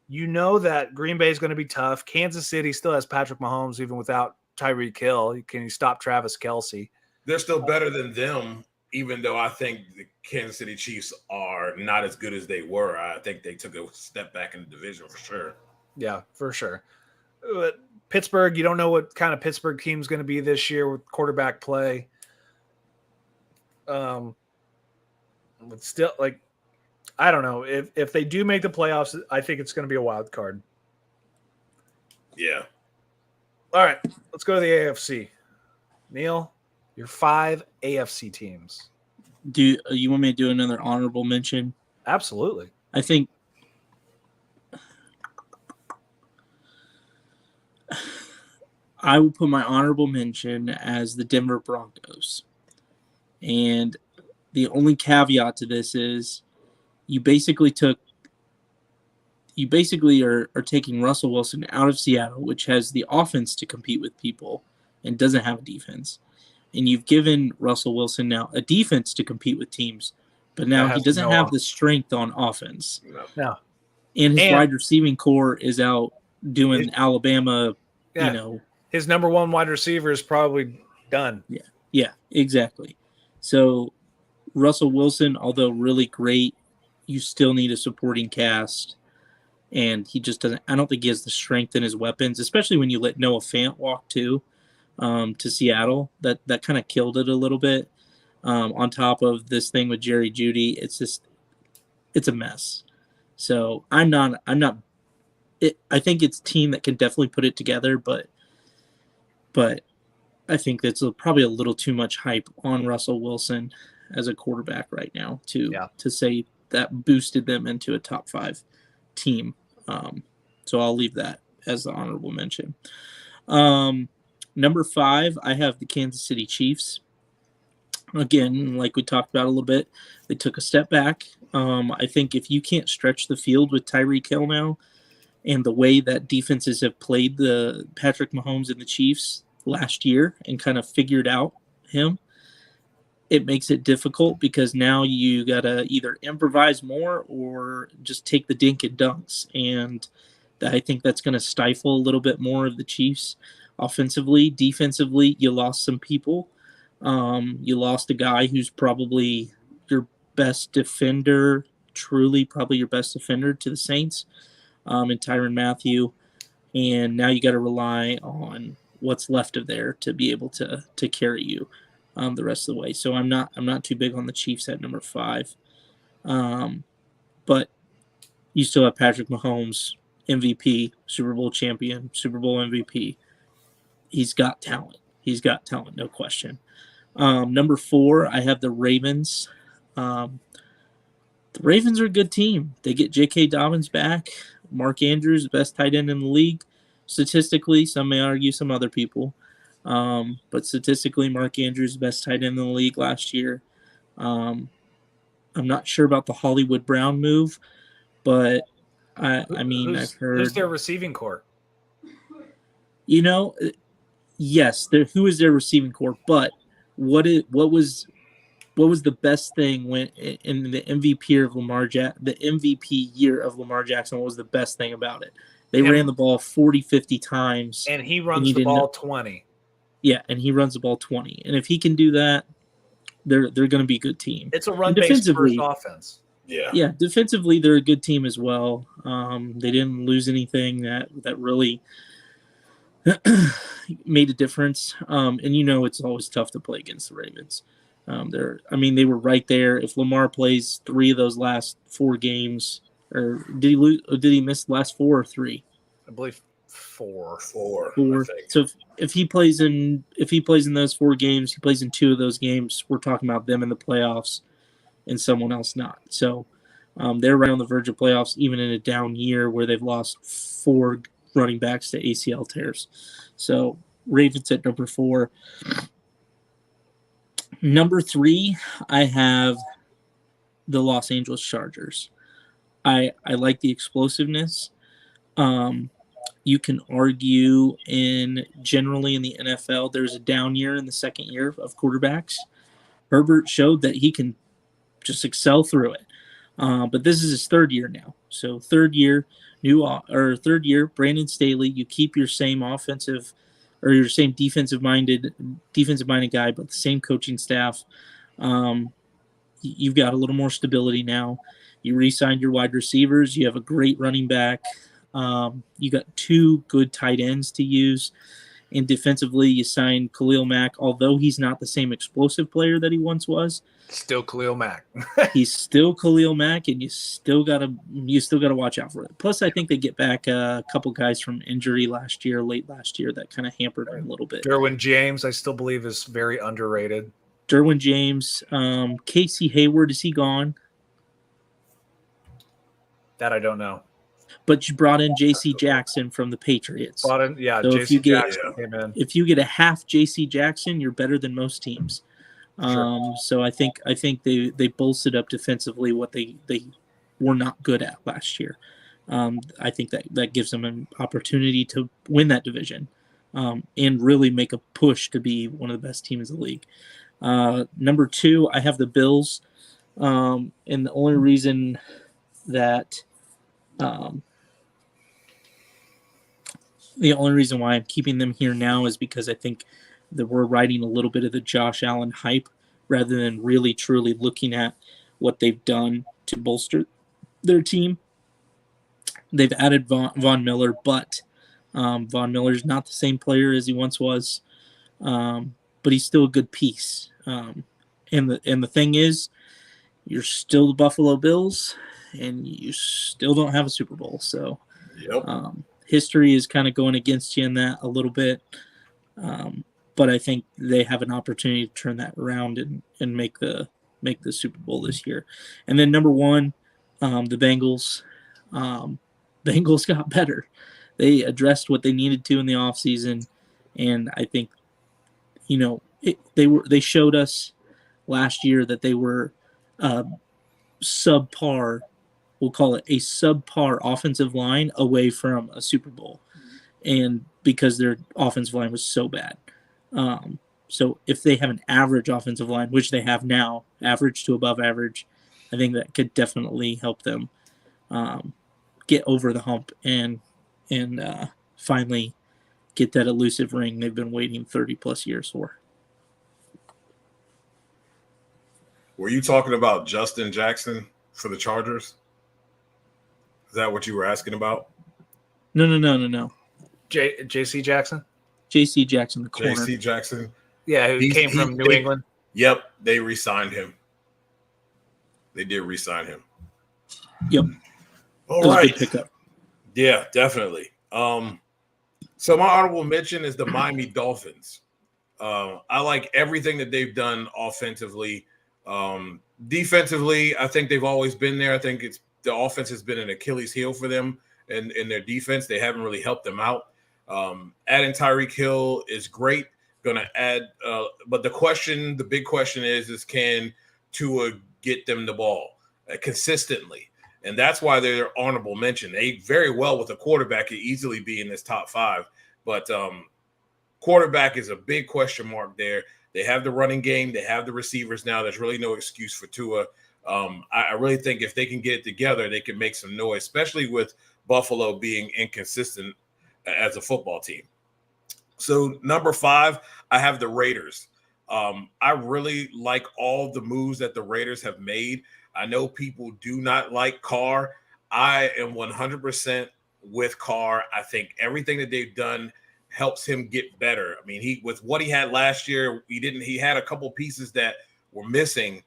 You know that Green Bay is going to be tough. Kansas City still has Patrick Mahomes, even without Tyreek Hill. Can you stop Travis Kelce? They're still better than them, even though I think the Kansas City Chiefs are not as good as they were. I think they took a step back in the division for sure. Yeah, for sure. But Pittsburgh, you don't know what kind of Pittsburgh team is going to be this year with quarterback play. But still, like, I don't know. If they do make the playoffs, I think it's going to be a wild card. Yeah. All right, let's go to the AFC. Neil, your 5 AFC teams. Do you want me to do another honorable mention? Absolutely. I think I will put my honorable mention as the Denver Broncos. And the only caveat to this is you basically are taking Russell Wilson out of Seattle, which has the offense to compete with people and doesn't have a defense. And you've given Russell Wilson now a defense to compete with teams, but now he doesn't have the strength on offense. No. And his wide receiving core is out doing Alabama, His number one wide receiver is probably done. Yeah, exactly. So Russell Wilson, although really great, you still need a supporting cast. And he just doesn't – I don't think he has the strength in his weapons, especially when you let Noah Fant walk too to Seattle. That kind of killed it a little bit. On top of this thing with Jerry Jeudy, it's a mess. So I think it's a team that can definitely put it together, but I think that's probably a little too much hype on Russell Wilson as a quarterback right now to say that boosted them into a top 5 team. So I'll leave that as the honorable mention. Number 5, I have the Kansas City Chiefs. Again, like we talked about a little bit, they took a step back. I think if you can't stretch the field with Tyreek Hill now and the way that defenses have played the Patrick Mahomes and the Chiefs last year and kind of figured out him, it makes it difficult because now you got to either improvise more or just take the dink and dunks. And I think that's going to stifle a little bit more of the Chiefs offensively. Defensively, you lost some people. You lost a guy who's probably your best defender, truly probably your best defender to the Saints, in Tyrann Mathieu. And now you got to rely on what's left of there to be able to carry you the rest of the way. So I'm not too big on the Chiefs at number 5. But you still have Patrick Mahomes, MVP, Super Bowl champion, Super Bowl MVP. He's got talent. No question. Number 4, I have the Ravens. The Ravens are a good team. They get J.K. Dobbins back. Mark Andrews, the best tight end in the league. Statistically, some may argue, some other people. But statistically, Mark Andrews, the best tight end in the league last year. I'm not sure about the Hollywood Brown move, but I've heard. Who's their receiving core? Yes, who is their receiving core? But what was the best thing when in the MVP of the MVP year of Lamar Jackson? What was the best thing about it? They ran the ball 40, 50 times. And he runs the ball 20. Yeah, and he runs the ball 20. And if he can do that, they're going to be a good team. It's a run-based first offense. Yeah, defensively, they're a good team as well. They didn't lose anything that really made a difference. And it's always tough to play against the Ravens. They were right there. If Lamar plays 3 of those last 4 games, or did he lose? Or did he miss the last 4 or 3? I believe 4. 4. So if he plays in those 4 games, he plays in 2 of those games. We're talking about them in the playoffs, and someone else not. So they're right on the verge of playoffs, even in a down year where they've lost 4 running backs to ACL tears. So Ravens at number 4. Number 3, I have the Los Angeles Chargers. I like the explosiveness. You can argue generally in the NFL, there's a down year in the second year of quarterbacks. Herbert showed that he can just excel through it. But this is his 3rd year now. So third year, Brandon Staley, you keep your same offensive or your same defensive-minded guy, but the same coaching staff. You've got a little more stability now. You re-signed your wide receivers. You have a great running back. You got 2 good tight ends to use. And defensively, you signed Khalil Mack, although he's not the same explosive player that he once was. Still Khalil Mack. He's still Khalil Mack, and you still gotta watch out for it. Plus, I think they get back a couple guys from injury late last year, that kind of hampered him a little bit. Derwin James, I still believe, is very underrated. Derwin James, Casey Hayward, is he gone? That I don't know. But you brought in J.C. Jackson from the Patriots. So J.C. Jackson came in. If you get a half J.C. Jackson, you're better than most teams. Sure. So I think they bolstered up defensively what they were not good at last year. I think that gives them an opportunity to win that division and really make a push to be one of the best teams in the league. Number 2, I have the Bills, and the only reason that the only reason why I'm keeping them here now is because I think that we're riding a little bit of the Josh Allen hype rather than really truly looking at what they've done to bolster their team. They've added Von Miller, but Von Miller's not the same player as he once was, but he's still a good piece. And the thing is, you're still the Buffalo Bills, and you still don't have a Super Bowl. So history is kind of going against you in that a little bit. But I think they have an opportunity to turn that around and make the Super Bowl this year. And then number 1, the Bengals. Bengals got better. They addressed what they needed to in the offseason, and I think they showed us last year that they were subpar. We'll call it a subpar offensive line away from a Super Bowl, and because their offensive line was so bad. So if they have an average offensive line, which they have now, average to above average, I think that could definitely help them get over the hump and finally get that elusive ring they've been waiting 30-plus years for. Were you talking about Justin Jackson for the Chargers? Is that what you were asking about? No. J.C. Jackson? J.C. Jackson, the corner. J.C. Jackson? Yeah, he came from New England. Yep, they re-signed him. They did re-sign him. Yep. All right. Good pickup. Yeah, definitely. So my honorable mention is the Miami Dolphins. I like everything that they've done offensively. Defensively, I think they've always been there. I think the offense has been an Achilles heel for them and in their defense. They haven't really helped them out. Adding Tyreek Hill is great. Going to add, but the big question is can Tua get them the ball consistently? And that's why they're honorable mention. They very well with a quarterback could easily be in this top 5, but quarterback is a big question mark there. They have the running game. They have the receivers now. There's really no excuse for Tua. I really think if they can get it together, they can make some noise, especially with Buffalo being inconsistent as a football team. So number 5, I have the Raiders. I really like all the moves that the Raiders have made. I know people do not like Carr. I am 100% with Carr. I think everything that they've done helps him get better. I mean, with what he had last year, he had a couple pieces that were missing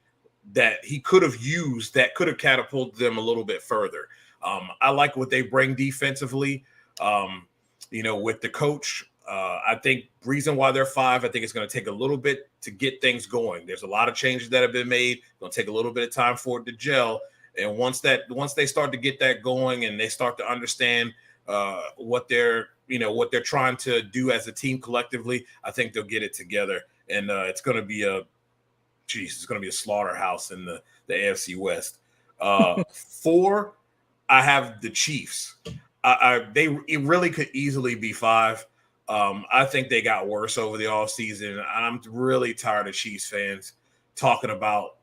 that he could have used that could have catapulted them a little bit further. I like what they bring defensively. With the coach, I think reason why they're 5, I think it's going to take a little bit to get things going. There's a lot of changes that have been made. It's going to take a little bit of time for it to gel. And once they start to get that going and they start to understand what they're trying to do as a team collectively, I think they'll get it together. And it's going to be a slaughterhouse in the AFC West. 4, I have the Chiefs. It really could easily be 5. I think they got worse over the offseason. I'm really tired of Chiefs fans talking about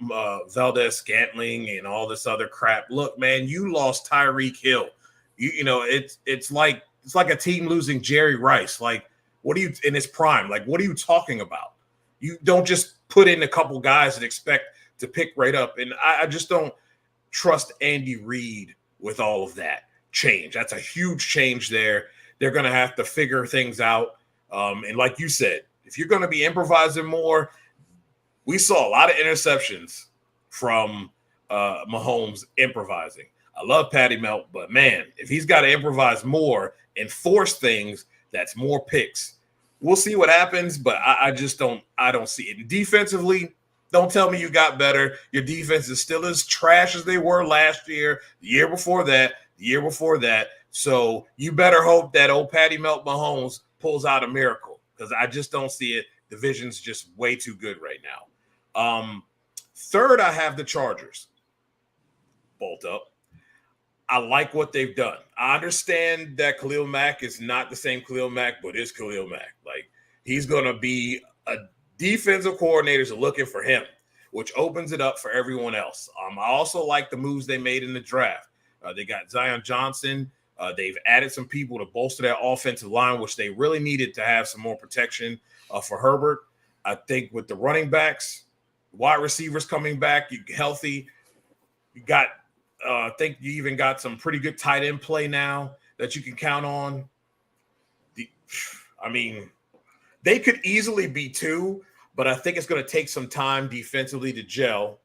Valdez-Scantling and all this other crap. Look, man, you lost Tyreek Hill. It's like a team losing Jerry Rice. Like, what are you in his prime? Like, what are you talking about? You don't just put in a couple guys and expect to pick right up. And I just don't trust Andy Reid with all of that change. That's a huge change there. They're going to have to figure things out. And like you said, if you're going to be improvising more, we saw a lot of interceptions from Mahomes improvising. I love Patty Melt, but man, if he's got to improvise more and force things, that's more picks. We'll see what happens, but I don't see it. And defensively, don't tell me you got better. Your defense is still as trash as they were last year, the year before that, the year before that. So you better hope that old Patty Melt Mahomes pulls out a miracle, because I just don't see it. Division's just way too good right now. 3rd, I have the Chargers. Bolt up. I like what they've done. I understand that Khalil Mack is not the same Khalil Mack, but it's Khalil Mack. Like, he's going to be a defensive coordinators are looking for him, which opens it up for everyone else. I also like the moves they made in the draft. They got Zion Johnson. They've added some people to bolster their offensive line, which they really needed to have some more protection for Herbert. I think with the running backs, wide receivers coming back, you healthy. You got, I think you even got some pretty good tight end play now that you can count on. They could easily be 2, but I think it's going to take some time defensively to gel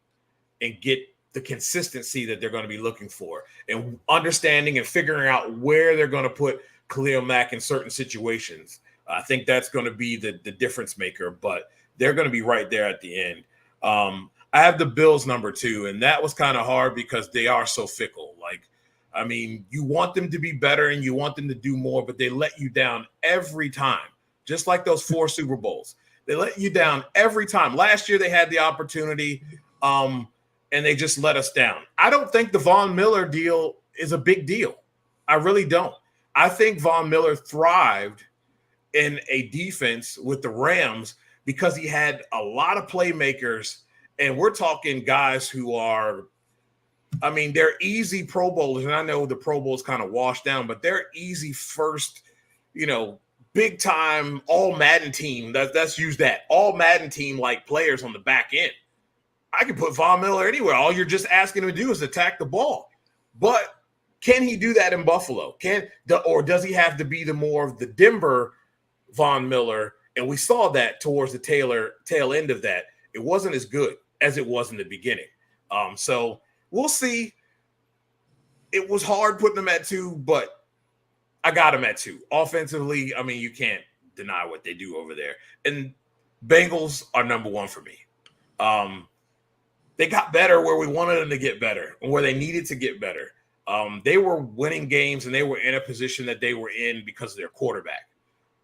and get the consistency that they're going to be looking for, and understanding and figuring out where they're going to put Khalil Mack in certain situations. I think that's going to be the difference maker, but they're going to be right there at the end. I have the Bills number 2, and that was kind of hard because they are so fickle. You want them to be better and you want them to do more, but they let you down every time, just like those 4 Super Bowls. They let you down every time. Last year they had the opportunity, and they just let us down. I don't think the Von Miller deal is a big deal. I really don't. I think Von Miller thrived in a defense with the Rams because he had a lot of playmakers, and we're talking guys who are, they're easy Pro Bowlers, and I know the Pro Bowl is kind of washed down, but they're easy first, big time all Madden team. Let's use that all Madden team like players on the back end. I can put Von Miller anywhere. All you're just asking him to do is attack the ball. But can he do that in Buffalo? Or does he have to be the more of the Denver Von Miller? And we saw that towards the tail end of that. It wasn't as good as it was in the beginning. So we'll see. It was hard putting them at 2, but I got them at 2. Offensively, you can't deny what they do over there. And Bengals are number 1 for me. they got better where we wanted them to get better and where they needed to get better. They were winning games and they were in a position that they were in because of their quarterback.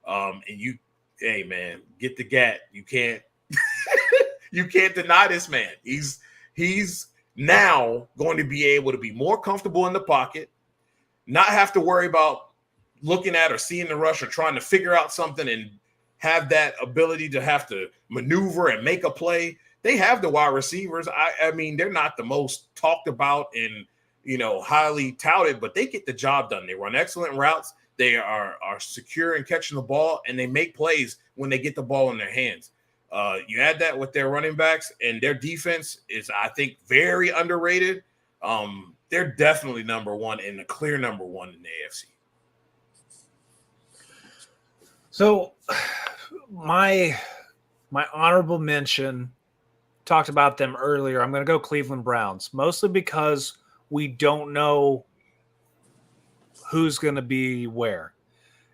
Hey man, get the gat. You can't you can't deny this man. He's now going to be able to be more comfortable in the pocket, not have to worry about looking at or seeing the rush or trying to figure out something and have that ability to have to maneuver and make a play. They have the wide receivers. I mean, they're not the most talked about and, highly touted, but they get the job done. They run excellent routes. They are secure in catching the ball, and they make plays when they get the ball in their hands. You add that with their running backs, and their defense is, I think, very underrated. They're definitely number one and the clear number one in the AFC. So my honorable mention, talked about them earlier. I'm going to go Cleveland Browns, mostly because we don't know who's going to be where.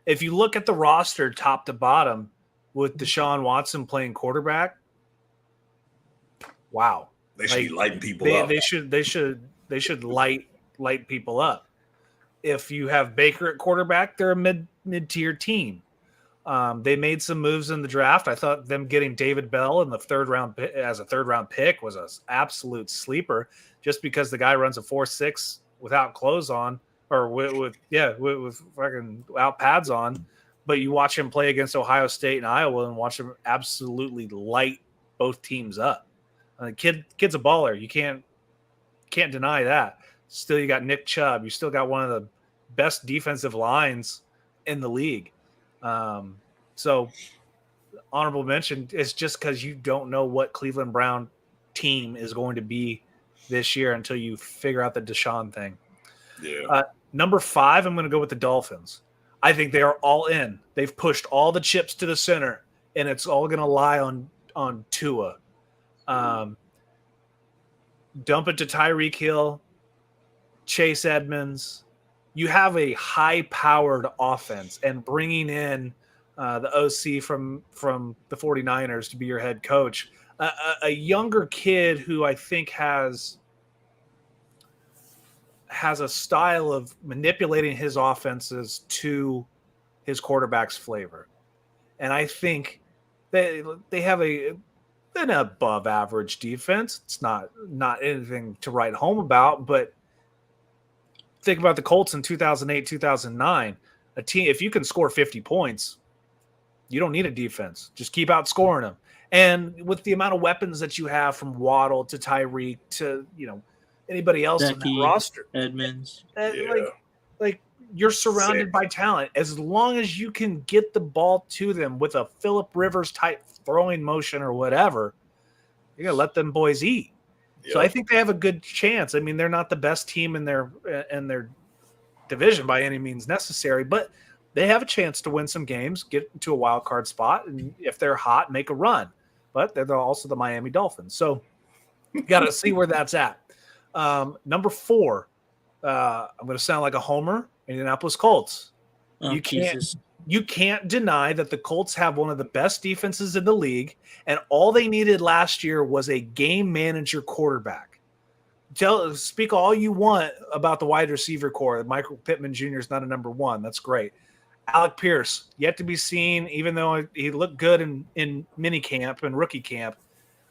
If you look at the roster top to bottom with Deshaun Watson playing quarterback, wow. They should be lighting people up. They should light people up. If you have Baker at quarterback, they're a mid-tier team. They made some moves in the draft. I thought them getting David Bell in the third round pick was an absolute sleeper, just because the guy runs a 4.6 without clothes on, or with fucking without pads on. But you watch him play against Ohio State and Iowa, and watch him absolutely light both teams up. The kid's a baller. You can't deny that. Still, you got Nick Chubb. You still got one of the best defensive lines in the league. So honorable mention is just because you don't know what Cleveland Brown team is going to be this year until you figure out the Deshaun thing. Yeah. Number 5, I'm going to go with the Dolphins. I think they are all in. They've pushed all the chips to the center, and it's all going to lie on Tua. Dump it to Tyreek Hill, Chase Edmonds. You have a high-powered offense, and bringing in the OC from the 49ers to be your head coach, a younger kid who I think has a style of manipulating his offenses to his quarterback's flavor. And I think they have an above-average defense. It's not anything to write home about, but think about the Colts in 2008, 2009. A team, if you can score 50 points, you don't need a defense. Just keep outscoring them. And with the amount of weapons that you have, from Waddle to Tyreek to anybody else on that roster, Edmonds, like you're surrounded by talent. As long as you can get the ball to them with a Phillip Rivers type throwing motion or whatever, you're gonna let them boys eat. Yep. So I think they have a good chance. I mean, they're not the best team in their division by any means necessary, but they have a chance to win some games, get into a wild card spot, and if they're hot, make a run. But they're also the Miami Dolphins. So you got to see where that's at. Number 4, I'm going to sound like a homer, Indianapolis Colts. Oh, You can't deny that the Colts have one of the best defenses in the league, and all they needed last year was a game manager quarterback. Speak all you want about the wide receiver core. Michael Pittman Jr. is not a number 1. That's great. Alec Pierce, yet to be seen, even though he looked good in mini camp and rookie camp.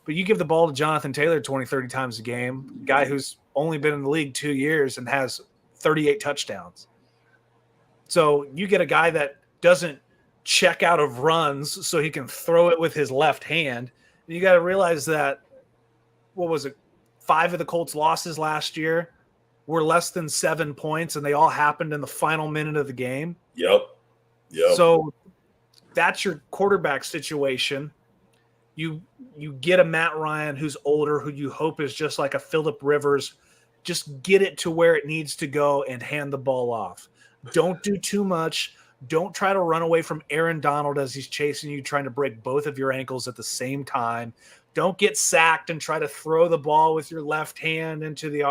But you give the ball to Jonathan Taylor 20, 30 times a game, a guy who's only been in the league 2 years and has 38 touchdowns. So you get a guy that doesn't check out of runs so he can throw it with his left hand. And you got to realize that, 5 of the Colts' losses last year were less than 7 points, and they all happened in the final minute of the game. Yep. So that's your quarterback situation. You get a Matt Ryan who's older, who you hope is just like a Phillip Rivers. Just get it to where it needs to go and hand the ball off. Don't do too much. Don't try to run away from Aaron Donald as he's chasing you, trying to break both of your ankles at the same time. Don't get sacked and try to throw the ball with your left hand into the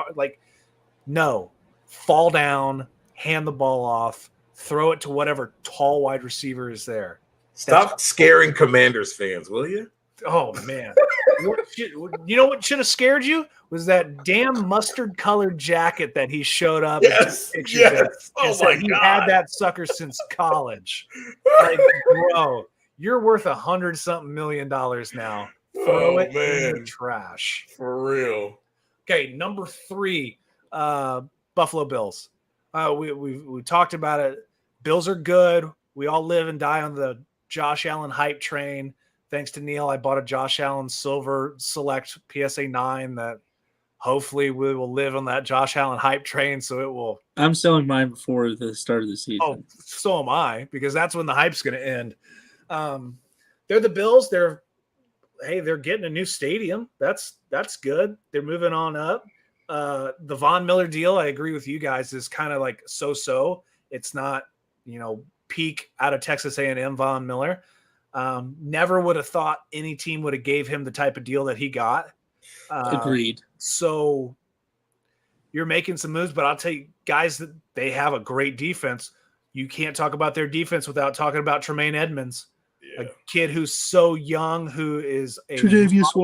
no. Fall down, hand the ball off, throw it to whatever tall wide receiver is there. Stop scaring Commanders fans, will you? Oh man, you know what should have scared you was that damn mustard-colored jacket that he showed up and took pictures in, and said he had that sucker since college. Like, bro, you're worth $100-something million now. Throw it in the trash for real. Okay, number 3, Buffalo Bills. We talked about it. Bills are good. We all live and die on the Josh Allen hype train. Thanks to Neil, I bought a Josh Allen Silver Select PSA 9 that hopefully we will live on that Josh Allen hype train. So it will. I'm selling mine before the start of the season. Oh, so am I, because that's when the hype's going to end. They're the Bills. They're getting a new stadium. That's good. They're moving on up. The Von Miller deal, I agree with you guys, is kind of like so-so. It's not, peak out of Texas A&M Von Miller. Never would have thought any team would have gave him the type of deal that he got. Agreed. So you're making some moves, but I'll tell you guys that they have a great defense. You can't talk about their defense without talking about Tremaine Edmonds, a kid who's so young, who is a Tre'Davious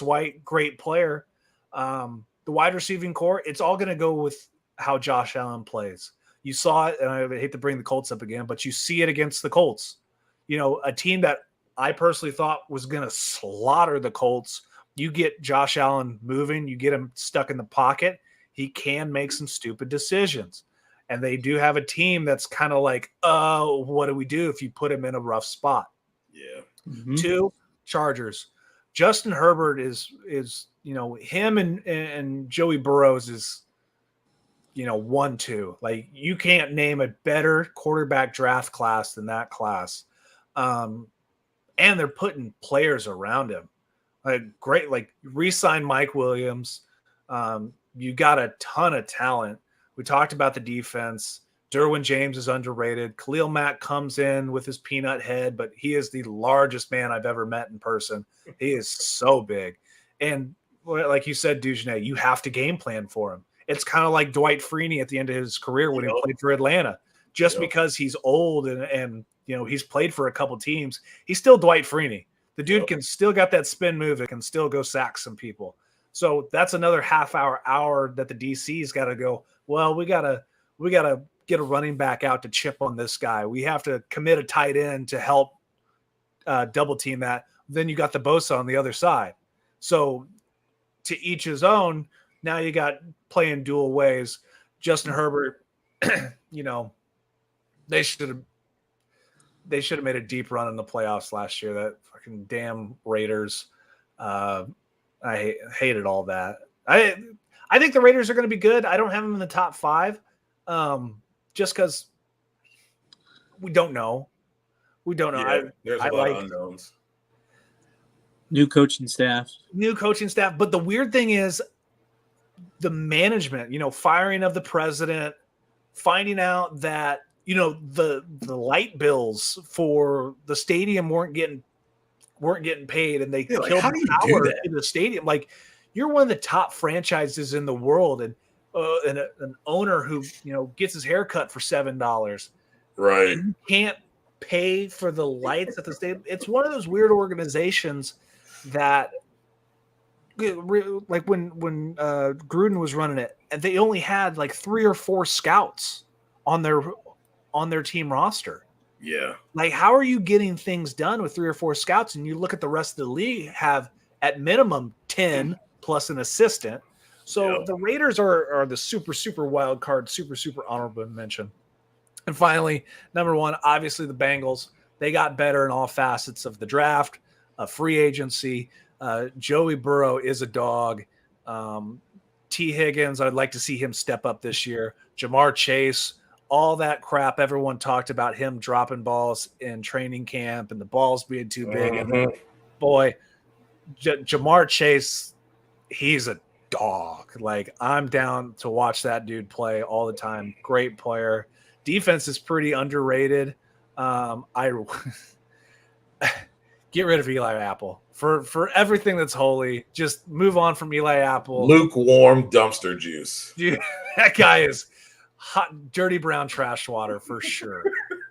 White, great player. The wide receiving core, it's all going to go with how Josh Allen plays. You saw it, and I hate to bring the Colts up again, but you see it against the Colts. A team that I personally thought was going to slaughter the Colts. You get Josh Allen moving, you get him stuck in the pocket, he can make some stupid decisions. And they do have a team that's kind of like, what do we do if you put him in a rough spot? Yeah. Mm-hmm. 2, Chargers. Justin Herbert is him and Joey Burrows is 1-2. Like, you can't name a better quarterback draft class than that class. And they're putting players around him. Great, re-sign Mike Williams. You got a ton of talent. We talked about the defense. Derwin James is underrated. Khalil Mack comes in with his peanut head, but he is the largest man I've ever met in person. He is so big. And like you said, Dujunnea, you have to game plan for him. It's kind of like Dwight Freeney at the end of his career when he played for Atlanta. Just because he's old and he's played for a couple teams, he's still Dwight Freeney. The dude can still got that spin move. It can still go sack some people. So that's another hour that the DC's got to go, well, we gotta get a running back out to chip on this guy. We have to commit a tight end to help double team that. Then you got the Bosa on the other side. So to each his own. Now you got playing dual ways. Justin Herbert, they should have made a deep run in the playoffs last year. That fucking damn Raiders. I hated all that. I think the Raiders are going to be good. I don't have them in the top 5, just because we don't know. Yeah, there's a lot of unknowns. New coaching staff. But the weird thing is the management, firing of the president, finding out that, the light bills for the stadium weren't getting paid, and they killed the power in the stadium. Like, you're one of the top franchises in the world, and an owner who, gets his hair cut for $7. Right. And you can't pay for the lights at the stadium. It's one of those weird organizations that, like when Gruden was running it, they only had like 3 or 4 scouts on their team roster. Yeah. Like, how are you getting things done with 3 or 4 scouts? And you look at the rest of the league, have at minimum 10 plus an assistant. So the Raiders are the super, super wild card, super, super honorable mention. And finally, number 1, obviously the Bengals. They got better in all facets of the draft, free agency. Joey Burrow is a dog. T. Higgins, I'd like to see him step up this year. Jamar Chase, all that crap everyone talked about him dropping balls in training camp and the balls being too big. Mm-hmm. And boy, Jamar Chase, he's a dog. Like, I'm down to watch that dude play all the time. Great player. Defense is pretty underrated. I get rid of Eli Apple for everything that's holy. Just move on from Eli Apple. Lukewarm dumpster juice. Dude, that guy is hot, dirty brown trash water for sure.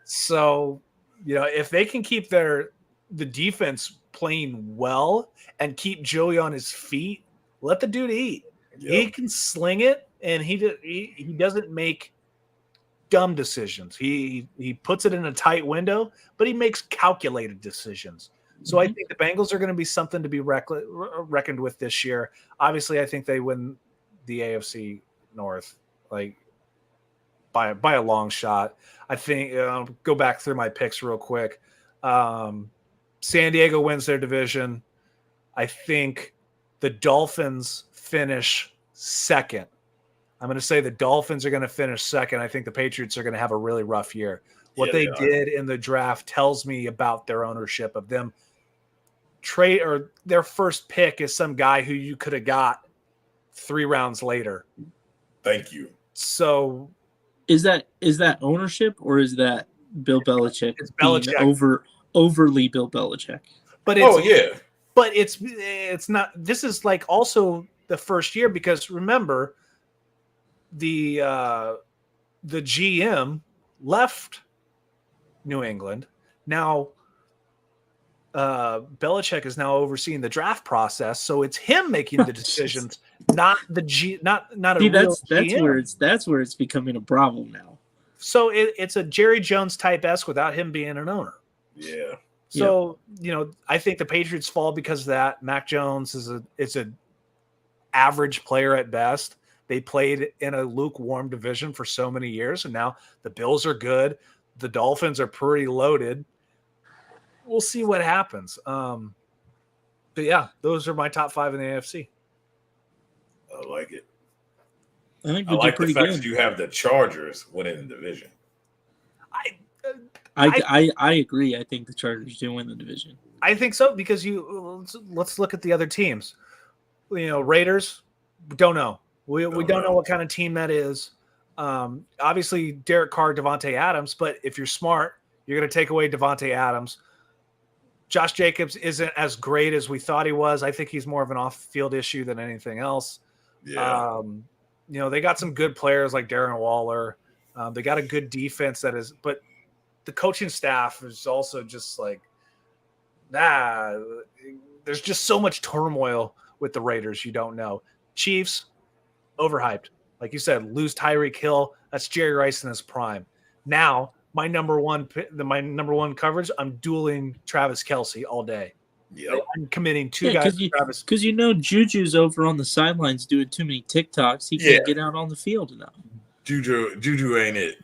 So, if they can keep their the defense playing well and keep Joey on his feet, let the dude eat. Yep. He can sling it, and he doesn't make dumb decisions. He puts it in a tight window, but he makes calculated decisions. So I think the Bengals are going to be something to be reckoned with this year. Obviously, I think they win the AFC North like by a long shot. I think go back through my picks real quick. San Diego wins their division. I think the Dolphins finish second. I'm going to say the Dolphins are going to finish second. I think the Patriots are going to have a really rough year. What they did in the draft tells me about their ownership of them. Trade or their first pick is some guy who you could have got 3 rounds later. Thank you. So is that ownership or is that Bill Belichick? It's Belichick. Overly Bill Belichick. But it's not. This is like also the first year because remember the GM left New England. Now Belichick is now overseeing the draft process, so it's him making the decisions, not the GM. That's where it's becoming a problem now. So it's a Jerry Jones type-esque without him being an owner. Yeah. So I think the Patriots fall because of that. Mac Jones is a average player at best. They played in a lukewarm division for so many years, and now the Bills are good. The Dolphins are pretty loaded. We'll see what happens. But yeah, those are my top 5 in the AFC. I like it. I think I like pretty the fact good. that you have the Chargers winning the division. I agree. I think the Chargers do win the division. I think so because let's look at the other teams. Raiders, don't know. We don't know what kind of team that is. Obviously, Derek Carr, Devontae Adams, but if you're smart, you're going to take away Devontae Adams. Josh Jacobs isn't as great as we thought he was. I think he's more of an off-field issue than anything else. Yeah. They got some good players like Darren Waller. They got a good defense but the coaching staff is also just like, there's just so much turmoil with the Raiders. You don't know. Chiefs, overhyped. Like you said, lose Tyreek Hill. That's Jerry Rice in his prime. Now, my number one coverage, I'm dueling Travis Kelce all day. Yep. I'm committing 2 guys to Travis. Because Juju's over on the sidelines doing too many TikToks. He can't get out on the field enough. Juju ain't it.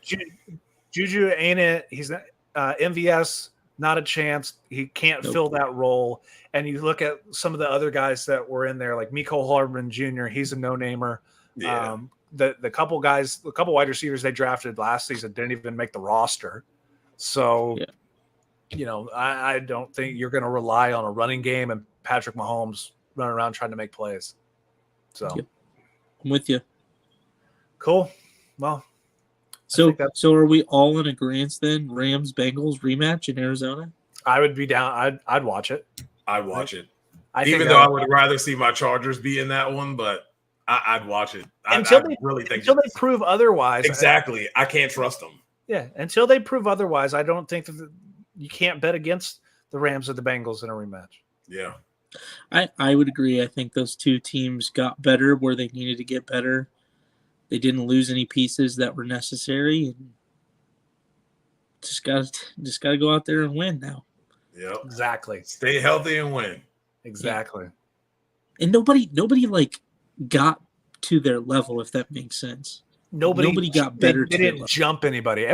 Juju ain't it. He's not, MVS, not a chance. He can't fill that role. And you look at some of the other guys that were in there, like Mecole Hardman Jr., he's a no-namer. Yeah. The couple wide receivers they drafted last season didn't even make the roster. So, I don't think you're going to rely on a running game and Patrick Mahomes running around trying to make plays. So, I'm with you. Cool. Well, so are we all in agreement then? Rams Bengals rematch in Arizona? I would be down. I'd watch it. I'd watch it. Even though I would rather see my Chargers be in that one, but I'd watch it. Until they prove otherwise. Exactly. I can't trust them. Yeah. Until they prove otherwise, I don't think that you can't bet against the Rams or the Bengals in a rematch. Yeah. I would agree. I think those two teams got better where they needed to get better. They didn't lose any pieces that were necessary. And just gotta go out there and win now. Yep. Exactly. Stay healthy and win. Exactly. And nobody like got to their level, if that makes sense. Nobody got better. They didn't jump anybody.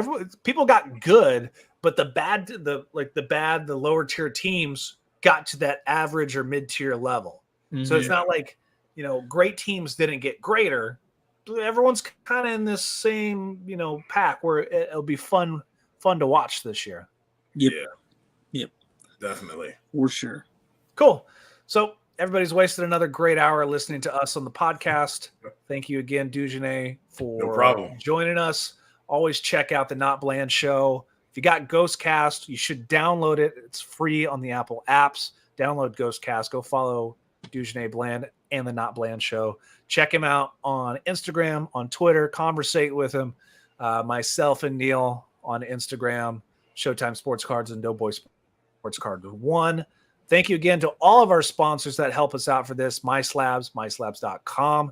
People got good, but the lower tier teams got to that average or mid tier level. Mm-hmm. So it's not like great teams didn't get greater. Everyone's kind of in this same pack where it'll be fun to watch this year. Yep. Yeah. Yep. Definitely. For sure. Cool. So everybody's wasted another great hour listening to us on the podcast. Thank you again, Dujunnea, for joining us. Always check out the Not Bland Show. If you got Ghostcast, you should download it. It's free on the Apple apps. Download Ghostcast. Go follow Dujunnea Bland and the Not Bland Show. Check him out on Instagram, on Twitter. Conversate with him. Myself and Neil on Instagram, Showtime Sports Cards and Doughboy Sports Card 1. Thank you again to all of our sponsors that help us out for this. MySlabs, MySlabs.com.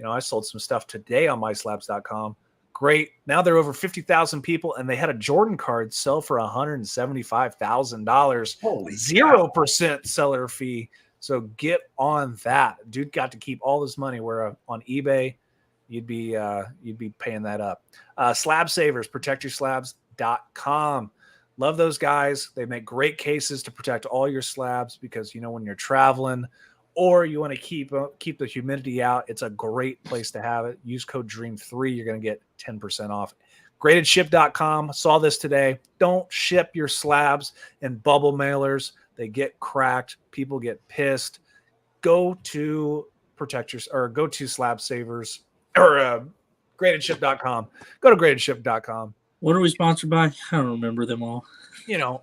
I sold some stuff today on MySlabs.com. Great. Now they're over 50,000 people, and they had a Jordan card sell for $175,000. 0% seller fee. So get on that. Dude got to keep all this money, where on eBay, you'd be paying that up. Slab Savers, protectyourslabs.com. Love those guys. They make great cases to protect all your slabs, because when you're traveling or you want to keep the humidity out, it's a great place to have it. Use code DREAM3. You're going to get 10% off. Gradedship.com. Saw this today. Don't ship your slabs in bubble mailers. They get cracked. People get pissed. Go to go to Slab Savers or gradedship.com. Go to gradedship.com. What are we sponsored by? I don't remember them all.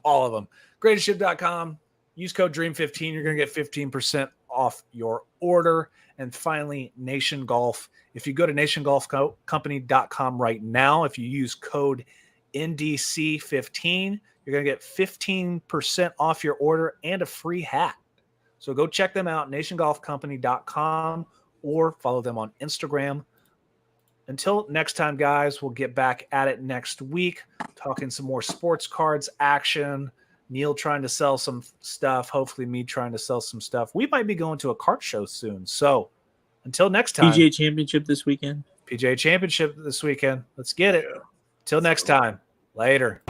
All of them. Gradedship.com. Use code DREAM15. You're going to get 15% off your order. And finally, Nation Golf. If you go to nationgolfcompany.com right now, if you use code NDC15, you're going to get 15% off your order and a free hat. So go check them out, nationgolfcompany.com, or follow them on Instagram. Until next time, guys, we'll get back at it next week, talking some more sports cards action. Neil trying to sell some stuff. Hopefully me trying to sell some stuff. We might be going to a card show soon. So until next time. PGA Championship this weekend. Let's get it. Until next time. Later.